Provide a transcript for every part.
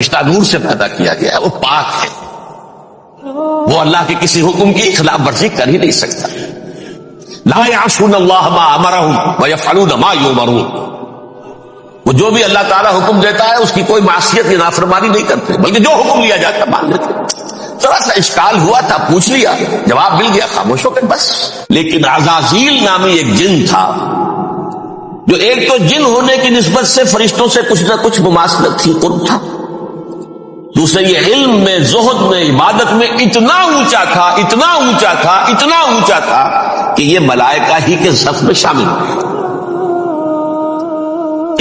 فرشتہ نور سے پیدا کیا گیا ہے، وہ پاک ہے، وہ اللہ کے کسی حکم کی خلاف ورزی کر ہی نہیں سکتا. لا یعصون اللہ ما امرہم ویفعلون ما یؤمرون، وہ جو بھی اللہ تعالیٰ حکم دیتا ہے اس کی کوئی معصیت یا نافرمانی نہیں کرتے، بلکہ جو حکم لیا جاتا ہے مان لیتے. ذرا سا اشکال ہوا تھا، پوچھ لیا، جواب مل گیا، خاموش ہو گئے بس. لیکن عزازیل نامی ایک جن تھا جو ایک تو جن ہونے کی نسبت سے فرشتوں سے کچھ نہ کچھ مماثلت تھی، قرب تھا، دوسرے یہ علم میں، زہد میں، عبادت میں اتنا اونچا تھا، اتنا اونچا تھا، اتنا اونچا تھا کہ یہ ملائکہ ہی کے صف میں شامل ہو گیا.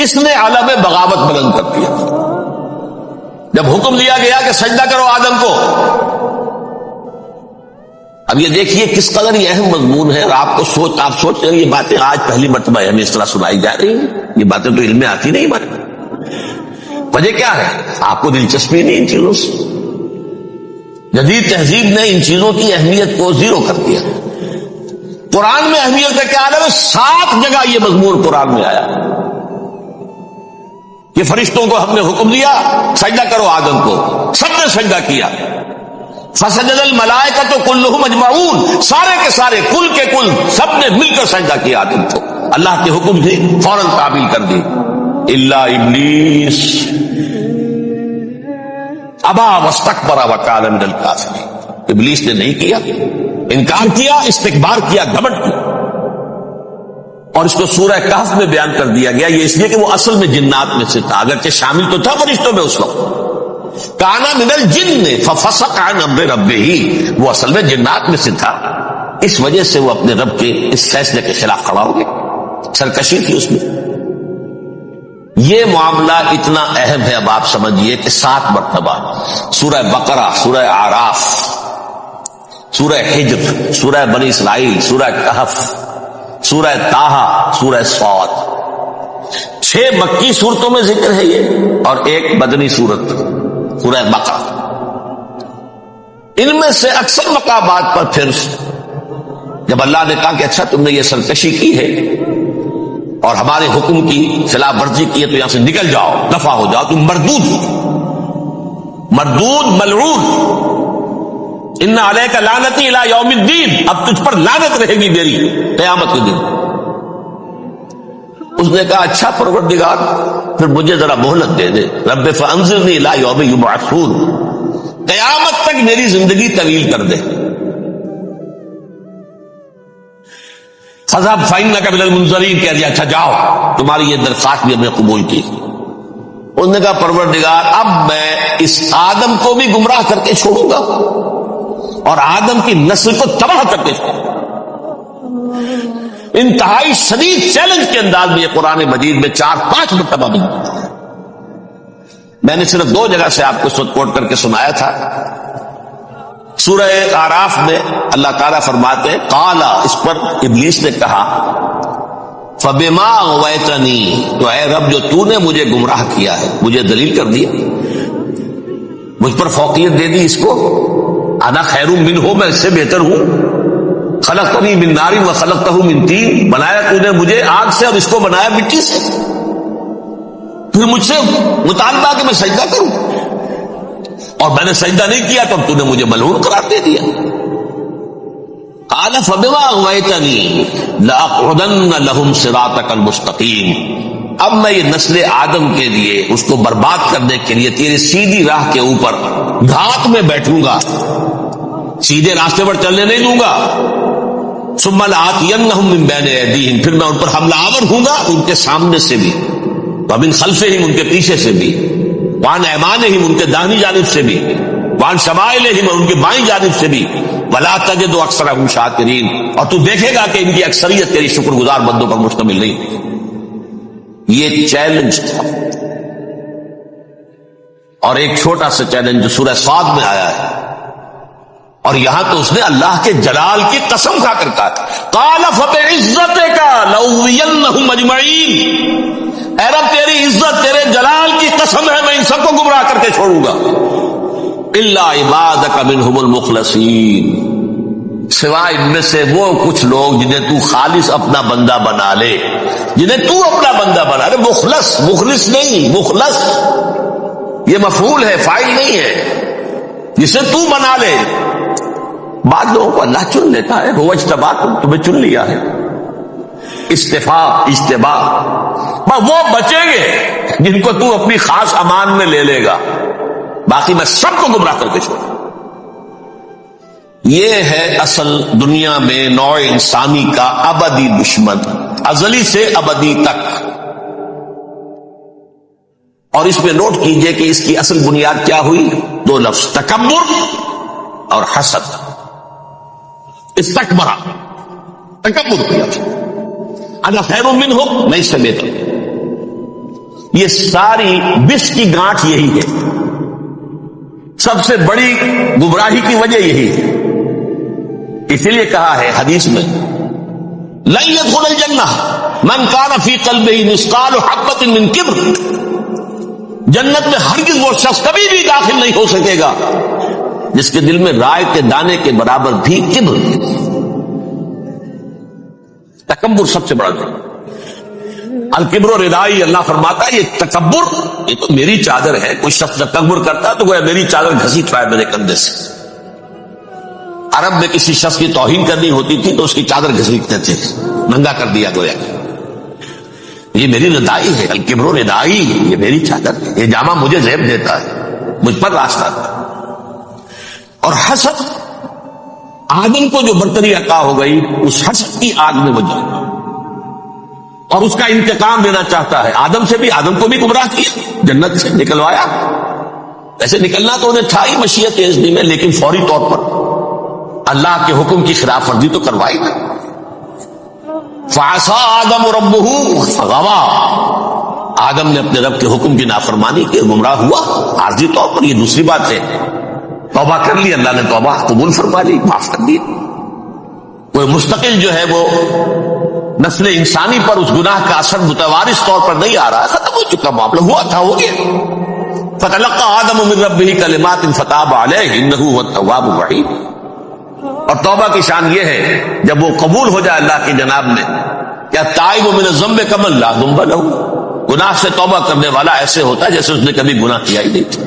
اس نے عالم بغاوت بلند کر دیا. جب حکم دیا گیا کہ سجدہ کرو آدم کو، اب یہ دیکھیے کس قدر یہ اہم مضمون ہے. اور آپ سوچ رہے ہیں یہ باتیں آج پہلی مرتبہ ہمیں اس طرح سنائی جا رہی ہیں، یہ باتیں تو علم میں آتی نہیں ہمارے. وجہ کیا ہے؟ آپ کو دلچسپی نہیں ان چیزوں سے. جدید تہذیب نے ان چیزوں کی اہمیت کو زیرو کر دیا. قرآن میں اہمیت کا کیا عالم ہے؟ 7 جگہ یہ مضمون قرآن میں آیا کہ فرشتوں کو ہم نے حکم دیا سجدہ کرو آدم کو، سب نے سجدہ کیا. فسجد الملائکۃ کلھم اجمعون، سارے کے سارے، کل کے کل، سب نے مل کر سجدہ کیا آدم کو. اللہ کے حکم سے فوراً تعمیل کر دی. الا ابلیس ابا واستکبر وکان من الکافرین، ابلیس نے نہیں کیا، انکار کیا، استکبار کیا، گھمنڈ کیا. اور اس کو سورہ کہف میں بیان کر دیا گیا، یہ اس لیے کہ وہ اصل میں جنات میں سے تھا، اگرچہ شامل تو تھا فرشتوں میں اس وقت. کانا من الجن ففسق عن امر ربہ، وہ اصل میں جنات میں سے تھا، اس وجہ سے وہ اپنے رب کے اس فیصلے کے خلاف کھڑا ہو گیا، سرکشی تھی اس میں. یہ معاملہ اتنا اہم ہے، اب آپ سمجھیے کہ 7 مرتبہ سورہ بقرہ، سورہ اعراف، سورہ حجر، سورہ بنی اسرائیل، سورہ کہف، سورہ طٰہٰ، سورہ صاد، 6 مکی صورتوں میں ذکر ہے یہ، اور ایک مدنی صورت سورہ بقرہ. ان میں سے اکثر مقامات پر پھر جب اللہ نے کہا کہ اچھا تم نے یہ سرکشی کی ہے اور ہمارے حکم کی خلاف ورزی کی ہے تو یہاں سے نکل جاؤ، دفع ہو جاؤ، تم مردود ملعون، ان علیک لعنتی الی یوم الدین، اب تجھ پر لعنت رہے گی میری قیامت کے دن. اس نے کہا اچھا پروردگار پھر مجھے ذرا مہلت دے دے، رب فانظرنی الی یوم یبعثون، قیامت تک میری زندگی طویل کر دے. فذهب فإنك من المنذرین، کہہ دیا اچھا جاؤ، تمہاری یہ درخواست بھی ہم نے قبول کی. اس نے کہا پروردگار اب میں اس آدم کو بھی گمراہ کر کے چھوڑوں گا اور آدم کی نسل کو تباہ کر کے چھوڑوں گا. انتہائی شدید چیلنج کے انداز میں یہ قرآن مجید میں 4-5 مرتبہ بھی. میں نے صرف 2 جگہ سے آپ کو اس وقت کوٹ کر کے سنایا تھا. سورہ اعراف میں اللہ تعالیٰ فرماتے ہیں قالا، اس پر ابلیس نے کہا فبما اغویتنی، تو اے رب جو تو نے مجھے گمراہ کیا ہے، مجھے دلیل کر دیا، مجھ پر فوقیت دے دی اس کو، انا خیر منہ، میں اس سے بہتر ہوں، خلقتنی من نار وخلقتہ من طین، بنایا تو نے مجھے آگ سے اور اس کو بنایا مٹی سے، پھر مجھ سے مطالبہ کہ میں سجدہ کروں اور میں نے سجدہ نہیں کیا تو اب تو نے مجھے ملعون قرار دے دیا. قال فبما اغویتنی لاقعدن لهم صراطک المستقیم، اب میں یہ نسل آدم کے لیے، اس کو برباد کرنے کے لیے تیری سیدھی راہ کے اوپر گھات میں بیٹھوں گا، سیدھے راستے پر چلنے نہیں دوں گا. ثم لآتینہم من بین ایدیہم، پھر میں ان پر حملہ آور ہوں گا، ان کے سامنے سے بھی، ومن خلفہم، ان کے پیچھے سے بھی، وعن ایمانہم، ان کے داہنی جانب سے بھی، وعن شمائلہم، ان کے بائیں جانب سے بھی، ولا تجد اکثرہم شاکرین، اور تو دیکھے گا کہ ان کی اکثریت تیری شکر گزار بندوں پر مشتمل نہیں. یہ چیلنج تھا. اور ایک چھوٹا سا چیلنج جو سورہ صاد میں آیا ہے، اور یہاں تو اس نے اللہ کے جلال کی قسم کھا کر کہا قال فبعزتک لأغوینہم اجمعین، اے رب تیری عزت، تیرے جلال کی قسم ہے میں ان سب کو گمراہ کر کے چھوڑوں گا، الا عبادک منہم المخلصین، سوائے ان میں سے وہ کچھ لوگ جنہیں تو خالص اپنا بندہ بنا لے، جنہیں تو اپنا بندہ بنا لے، مخلص نہیں، مخلص، یہ مفعول ہے، فاعل نہیں ہے، جسے تو بنا لے۔ بعض لوگوں کو اللہ چن لیتا ہے، وہ اجتباکم، تمہیں چن لیا ہے۔ استفاء، اجتباء، وہ بچیں گے جن کو تو اپنی خاص امان میں لے لے گا، باقی میں سب کو گمراہ کر کے چھوڑوں۔ یہ ہے اصل دنیا میں نوع انسانی کا ابدی دشمن، ازلی سے ابدی تک۔ اور اس میں نوٹ کیجئے کہ اس کی اصل بنیاد کیا ہوئی؟ دو لفظ، تکبر اور حسد۔ استکبرا، تکبر کیا، انا خیر منہ، میں اس سے بہتر ہوں۔ یہ ساری بس کی گانٹھ یہی ہے، سب سے بڑی گمراہی کی وجہ یہی ہے۔ اسی لیے کہا ہے حدیث میں، لن يدخل الجنہ من کان فی قلبہ مثقال حبۃ من کبر، جنت میں ہرگز وہ شخص کبھی بھی داخل نہیں ہو سکے گا جس کے دل میں رائے کے دانے کے برابر بھی کبر۔ تکبر سب سے بڑا جرم، الکبر ردائی، اللہ فرماتا ہے یہ تکبر، یہ تو میری چادر ہے۔ کوئی شخص تکبر کرتا تو گویا میری چادر گھسیٹ رہا ہے میرے کندھے سے۔ عرب میں کسی شخص کی توہین کرنی ہوتی تھی تو اس کی چادر گھسیٹتے تھے، ننگا کر دیا گویا، یہ میری ردائی ہے، الکبر ردائی، یہ میری چادر ہے، یہ جامہ مجھے زیب دیتا ہے، مجھ پر راستہ ہے۔ اور حسد، آدم کو جو برتری عطا ہو گئی اس حسد کی آگ میں وہ جانا اور اس کا انتقام لینا چاہتا ہے۔ آدم سے بھی، آدم کو بھی گمراہ کیا، جنت سے نکلوایا، ایسے نکلنا تو انہیں تھا ہی مشیت اذن میں، لیکن فوری طور پر اللہ کے حکم کی خلاف ورزی تو کروائی نا۔ فعصى آدم ربہ فغوى، آدم نے اپنے رب کے حکم کی نافرمانی کی، گمراہ ہوا عارضی طور پر۔ یہ دوسری بات ہے، توبہ کر لی، اللہ نے توبہ قبول فرما لی، معاف کر دی۔ کوئی مستقل جو ہے وہ نسل انسانی پر اس گناہ کا اثر متوارث طور پر نہیں آ رہا، ختم ہو چکا معاملہ، ہوا تھا ہو گیا۔ فتلقى آدم من ربہ کلمات فتاب علیہ انہ هو التواب الرحیم۔ اور توبہ کی شان یہ ہے جب وہ قبول ہو جائے اللہ کی جناب میں، کیا تائب من الذنب کمن لا ذنب لہ، گناہ سے توبہ کرنے والا ایسے ہوتا ہے جیسے اس نے کبھی گناہ کیا ہی نہیں تھا،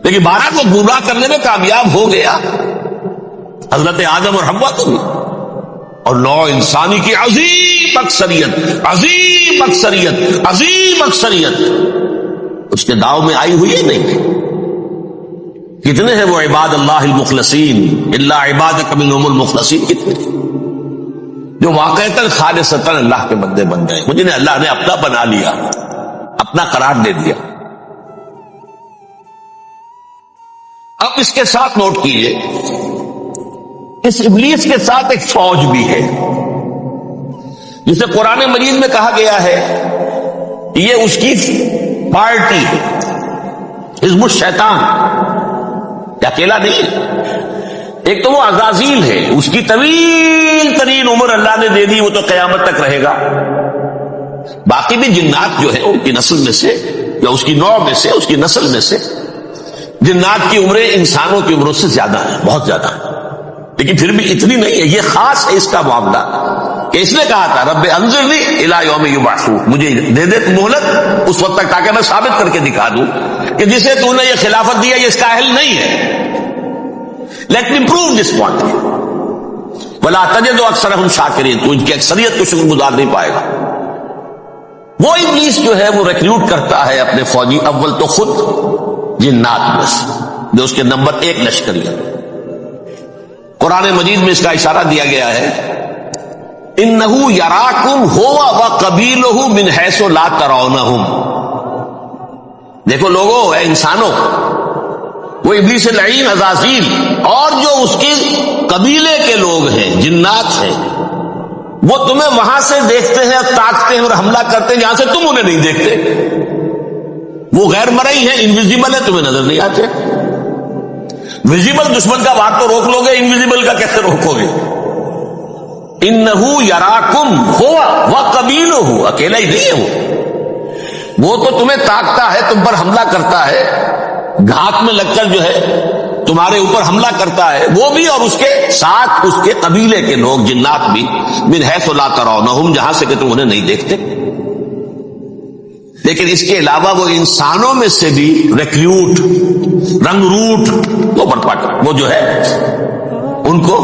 لیکن بارہ کو گمراہ کرنے میں کامیاب ہو گیا، حضرت آدم اور حوا کو بھی۔ اور نوع انسانی کی عظیم اکثریت، عظیم اکثریت، عظیم اکثریت اس کے داؤ میں آئی ہوئی ہے نہیں۔ کتنے ہیں وہ عباد اللہ المخلصین، الا عبادک منہم المخلصین، کتنے جو واقعتاً خالصتاً اللہ کے بندے بن گئے، جنہیں اللہ نے اپنا بنا لیا، اپنا قرار دے دیا۔ اب اس کے ساتھ نوٹ کیجئے، اس ابلیس کے ساتھ ایک فوج بھی ہے جسے قرآن مجید میں کہا گیا ہے یہ اس کی پارٹی ہے، حزب الشیطان، یہ اکیلا نہیں ہے۔ ایک تو وہ عزازیل ہے، اس کی طویل ترین عمر اللہ نے دے دی، وہ تو قیامت تک رہے گا۔ باقی بھی جنات جو ہے ان کی نسل میں سے، یا اس کی نوع میں سے، اس کی نسل میں سے، جنات کی عمریں انسانوں کی عمروں سے زیادہ ہیں، بہت زیادہ ہیں، لیکن پھر بھی اتنی نہیں ہے۔ یہ خاص ہے اس کا معاملہ کہ اس نے کہا تھا رب انظرنی الی یوم یبعثون، مجھے دے دے مہلت اس وقت تک تاکہ میں ثابت کر کے دکھا دوں کہ جسے تو نے یہ خلافت دیا یہ اس کا اہل نہیں ہے۔ Let me prove this point ولا تجد اکثرهم شاکرین، تو ان کی اکثریت کو شکر گزار نہیں پائے گا۔ وہ ابلیس جو ہے وہ ریکروٹ کرتا ہے اپنے فوجی، اول تو خود جنات میں سے جو اس کے نمبر 1 لشکری ہے۔ قرآن مجید میں اس کا اشارہ دیا گیا ہے، انہ یراکم ہو وقبیلہ من حیث لا ترونہم۔ دیکھو لوگوں، اے انسانوں، وہ ابلیس لعین عزازیل اور جو اس کے قبیلے کے لوگ ہیں، جنات ہیں، وہ تمہیں وہاں سے دیکھتے ہیں اور تاکتے ہیں اور حملہ کرتے ہیں جہاں سے تم انہیں نہیں دیکھتے۔ وہ غیر مرئی ہے، انویزیبل ہے، تمہیں نظر نہیں آتے۔ ویزیبل دشمن کا وار تو روک لو گے، انویزیبل کا کیسے روکو گے؟ انہو یراکم ہوا وقبیلہ، اکیلا ہی نہیں ہے وہ تو تمہیں تاکتا ہے، تم پر حملہ کرتا ہے، گھات میں لگ کر جو ہے تمہارے اوپر حملہ کرتا ہے، وہ بھی اور اس کے ساتھ اس کے قبیلے کے لوگ جنات بھی، من حیث لا ترونہم، جہاں سے کہ تم انہیں نہیں دیکھتے۔ لیکن اس کے علاوہ وہ انسانوں میں سے بھی ریکریوٹ، رنگ روٹ، وہ جو ہے ان کو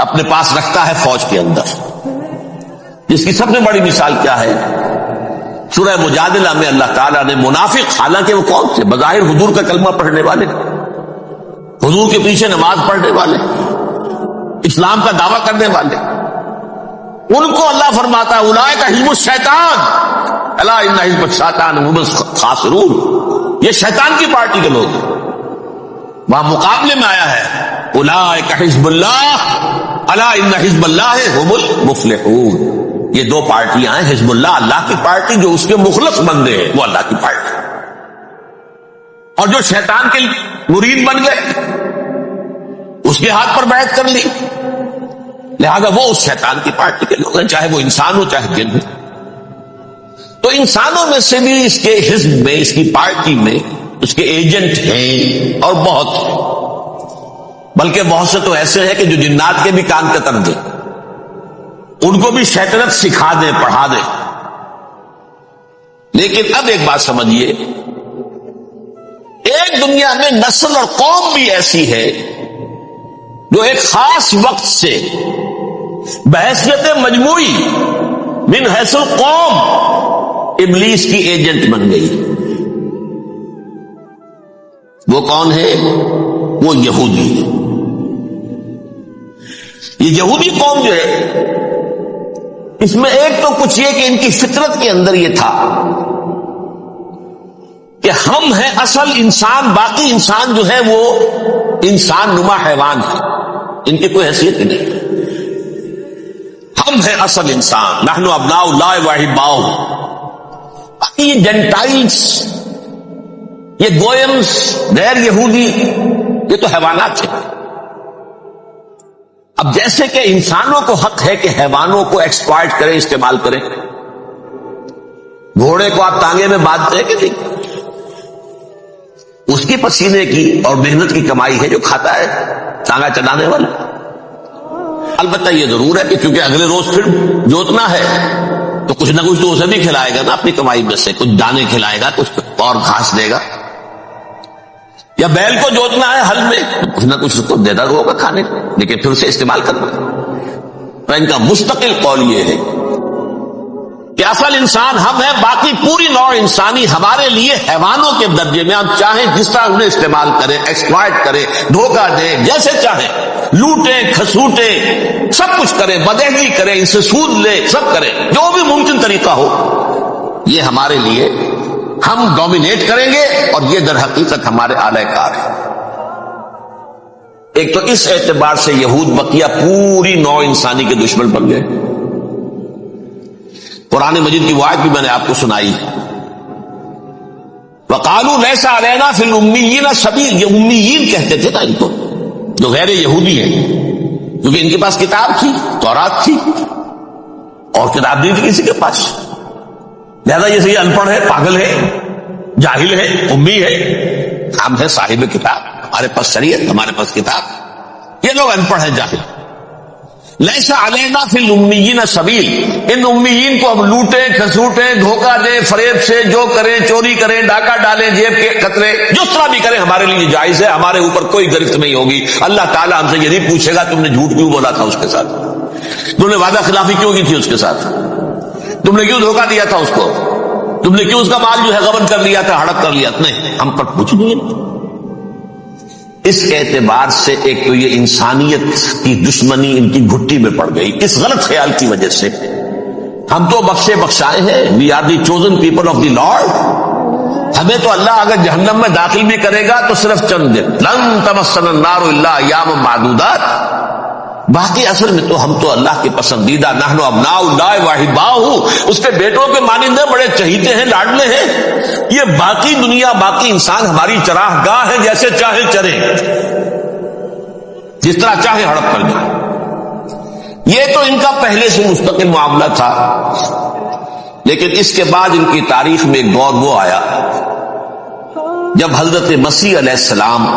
اپنے پاس رکھتا ہے فوج کے اندر، جس کی سب سے بڑی مثال کیا ہے؟ سورہ مجادلہ میں اللہ تعالیٰ نے منافق، حالانکہ وہ کون تھے؟ بظاہر حضور کا کلمہ پڑھنے والے، حضور کے پیچھے نماز پڑھنے والے، اسلام کا دعویٰ کرنے والے، ان کو اللہ فرماتا ہے اولئک حزب الشیطان الا ان حزب الشیطان هم الخاسرون، یہ شیطان کی پارٹی کے لوگ ہیں۔ وہاں مقابلے میں آیا ہے اولئک حزب اللہ الا ان حزب اللہ هم المفلحون، یہ دو پارٹیاں ہیں، حزب اللہ اللہ کی پارٹی جو اس کے مخلص بندے ہیں وہ اللہ کی پارٹی، اور جو شیطان کے مرید بن گئے اس کے ہاتھ پر بیعت کر لی، لہذا وہ اس شیطان کی پارٹی کے لوگ ہیں، چاہے وہ انسان ہو چاہے جن ہو۔ تو انسانوں میں سے بھی اس کے حزب میں، اس کی پارٹی میں اس کے ایجنٹ ہیں، اور بہت، بلکہ بہت سے تو ایسے ہیں کہ جو جنات کے بھی کان کتر دیں، ان کو بھی شیطنت سکھا دیں، پڑھا دیں۔ لیکن اب ایک بات سمجھیے، ایک دنیا میں نسل اور قوم بھی ایسی ہے جو ایک خاص وقت سے بحیثیت مجموعی من حیث القوم ابلیس کی ایجنٹ بن گئی۔ وہ کون ہے؟ وہ یہودی۔ یہ یہودی قوم جو ہے، اس میں ایک تو کچھ یہ کہ ان کی فطرت کے اندر یہ تھا کہ ہم ہیں اصل انسان، باقی انسان جو ہے وہ انسان نما حیوان ہے، ان کی کوئی حیثیت ہی نہیں، ہم ہیں اصل انسان، نحن ابناء اللہ واحباؤہ۔ باقی یہ جینٹائلز، یہ گوئمز، غیر یہودی، یہ تو حیوانات ہیں۔ اب جیسے کہ انسانوں کو حق ہے کہ حیوانوں کو ایکسپلائٹ کریں، استعمال کریں، گھوڑے کو آپ تانگے میں باندھتے ہیں کہ نہیں؟ اس کی پسینے کی اور محنت کی کمائی ہے جو کھاتا ہے تانگا چلانے والا۔ البتہ یہ ضرور ہے کہ چونکہ اگلے روز پھر جوتنا ہے تو کچھ نہ کچھ تو اسے بھی کھلائے گا نا، اپنی کمائی میں سے کچھ دانے کھلائے گا، کچھ اور گھاس دے گا، یا بیل کو جوتنا ہے ہل میں تو کچھ نہ کچھ اس کو دیتا ہوگا کھانے، لیکن پھر اسے استعمال کرنا۔ تو ان کا مستقل قول یہ ہے کہ اصل انسان ہم ہیں، باقی پوری نوع انسانی ہمارے لیے حیوانوں کے درجے میں، ہم چاہیں جس طرح انہیں استعمال کریں، ایکسپلائٹ کریں، دھوکہ دیں، جیسے چاہیں، لوٹیں، کھسوٹیں، سب کچھ کریں، بدہضی کریں، ان سے سود لیں، سب کریں، جو بھی ممکن طریقہ ہو، یہ ہمارے لیے ہم ڈومینیٹ کریں گے، اور یہ در حقیقت ہمارے اعلی کار ہے۔ ایک تو اس اعتبار سے یہود بقیہ پوری نوع انسانی کے دشمن بن گئے۔ قرآن مجید کی وہ آیت بھی میں نے آپ کو سنائی، وَقَالُوا لَيْسَ عَلَيْنَا فِي الْأُمِّيِّينَ سَبِيلٌ، یہ امیین کہتے تھے نا ان کو، جو غیر یہودی ہیں، کیونکہ ان کے پاس کتاب تھی، تورات تھی، اور کتاب نہیں تھی کسی کے پاس، لہذا یہ ان پڑھ ہے، پاگل ہے، جاہل ہے، امی ہے، ہم ہیں صاحب کتاب، ہمارے پاس شریعت، ہمارے پاس کتاب، یہ لوگ ان پڑھ ہیں، جاہل۔ لیسا علینا فی الامیین سبیل، ان امیین کو ہم لوٹیں، کھسوٹیں، دھوکہ دیں، فریب سے جو کریں، چوری کریں، ڈاکہ ڈالیں، جیب کے قطرے، جس طرح بھی کریں ہمارے لیے جائز ہے، ہمارے اوپر کوئی گرفت نہیں ہوگی۔ اللہ تعالیٰ ہم سے یہ نہیں پوچھے گا تم نے جھوٹ کیوں بولا تھا اس کے ساتھ، تم نے وعدہ خلافی کیوں کی تھی اس کے ساتھ، تم نے کیوں دھوکہ دیا تھا اس کو، تم نے کیوں اس کا مال جو ہے غبن کر لیا تھا، ہڑپ کر لیا، نہیں، ہم پر کچھ نہیں ہے۔ اس اعتبار سے ایک تو یہ انسانیت کی دشمنی ان کی گھٹی میں پڑ گئی، اس غلط خیال کی وجہ سے۔ ہم تو بخشے بخشائے ہیں، we are the chosen people of the lord, ہمیں تو اللہ اگر جہنم میں داخل بھی کرے گا تو صرف چند دن، لن تمسنا النار الا ایاما معدودات، باقی اصل میں تو ہم تو اللہ کے پسندیدہ، نحن ابناء اللہ واحباؤہ، اس کے بیٹوں کے مانندے بڑے چہیتے ہیں، لاڈلے ہیں۔ یہ باقی دنیا، باقی انسان ہماری چراہ گاہ ہے، جیسے چاہے چریں، جس طرح چاہے ہڑپ کر جائیں۔ یہ تو ان کا پہلے سے مستقل معاملہ تھا، لیکن اس کے بعد ان کی تاریخ میں ایک دور وہ آیا جب حضرت مسیح علیہ السلام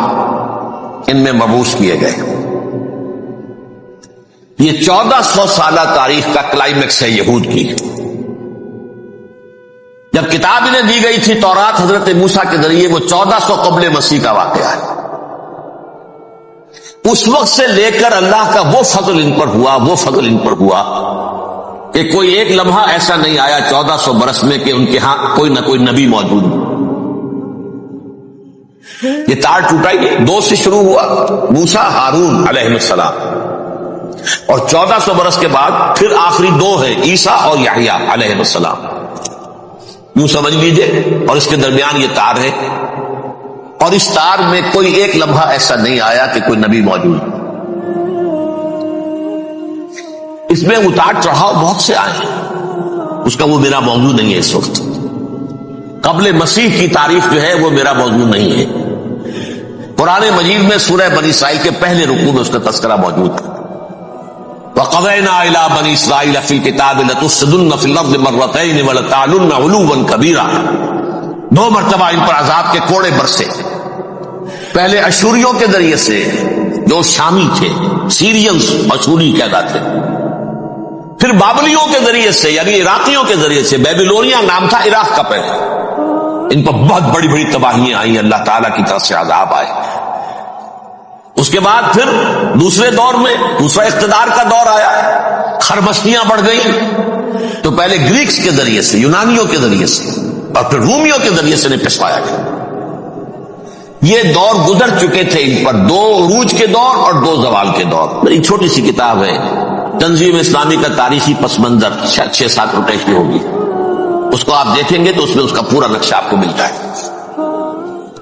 ان میں مبعوث کیے گئے۔ یہ 1400 سالہ تاریخ کا کلائمیکس ہے یہود کی۔ جب کتاب انہیں دی گئی تھی تورات حضرت موسیٰ کے ذریعے، وہ 1400 قبل مسیح کا واقعہ ہے۔ اس وقت سے لے کر اللہ کا وہ فضل ان پر ہوا، وہ فضل ان پر ہوا کہ کوئی ایک لمحہ ایسا نہیں آیا 1400 برس میں کہ ان کے ہاں کوئی نہ کوئی نبی موجود ہو۔ یہ تار ٹوٹا ہی نہیں، 2 سے شروع ہوا، موسیٰ ہارون علیہ السلام، اور 1400 برس کے بعد پھر آخری 2 ہے، عیسیٰ اور یحییٰ علیہ السلام۔ یوں سمجھ لیجئے، اور اس کے درمیان یہ تار ہے، اور اس تار میں کوئی ایک لمحہ ایسا نہیں آیا کہ کوئی نبی موجود۔ اس میں اتار چڑھاؤ بہت سے آئے ہیں، اس کا وہ میرا موضوع نہیں ہے اس وقت۔ قبل مسیح کی تاریخ جو ہے وہ میرا موضوع نہیں ہے۔ قرآن مجید میں سورہ بنی اسرائیل کے پہلے رکوع میں اس کا تذکرہ موجود ہے۔ وَقَضَيْنَا إِلَىٰ بَنِي إِسْرَائِيلَ فِي الْكِتَابِ لَتُفْسِدُنَّ فِي الْأَرْضِ مَرَّتَيْنِ وَلَتَعْلُنَّ عُلُوًّا كَبِيرًا۔ 2 مرتبہ ان پر عذاب کے کوڑے برسے، پہلے اشوریوں کے ذریعے سے جو شامی تھے، سیرینز اشوری کہلاتے، پھر بابلیوں کے ذریعے سے یعنی عراقیوں کے ذریعے سے، بیبیلونیا نام تھا عراق کا پہلے، ان پر بہت بڑی بڑی تباہیاں آئیں، اللہ تعالیٰ کی طرف سے عذاب آئے۔ اس کے بعد پھر دوسرے دور میں دوسرا اقتدار کا دور آیا، خربستیاں بڑھ گئیں، تو پہلے گریکس کے ذریعے سے، یونانیوں کے ذریعے سے، اور پھر رومیوں کے ذریعے سے انہیں پسوایا گیا۔ یہ دور گزر چکے تھے ان پر، 2 عروج کے دور اور 2 زوال کے دور۔ میری چھوٹی سی کتاب ہے تنظیم اسلامی کا تاریخی پس منظر، 6-7 روپے کی ہوگی، اس کو آپ دیکھیں گے تو اس میں اس کا پورا نقشہ آپ کو ملتا ہے۔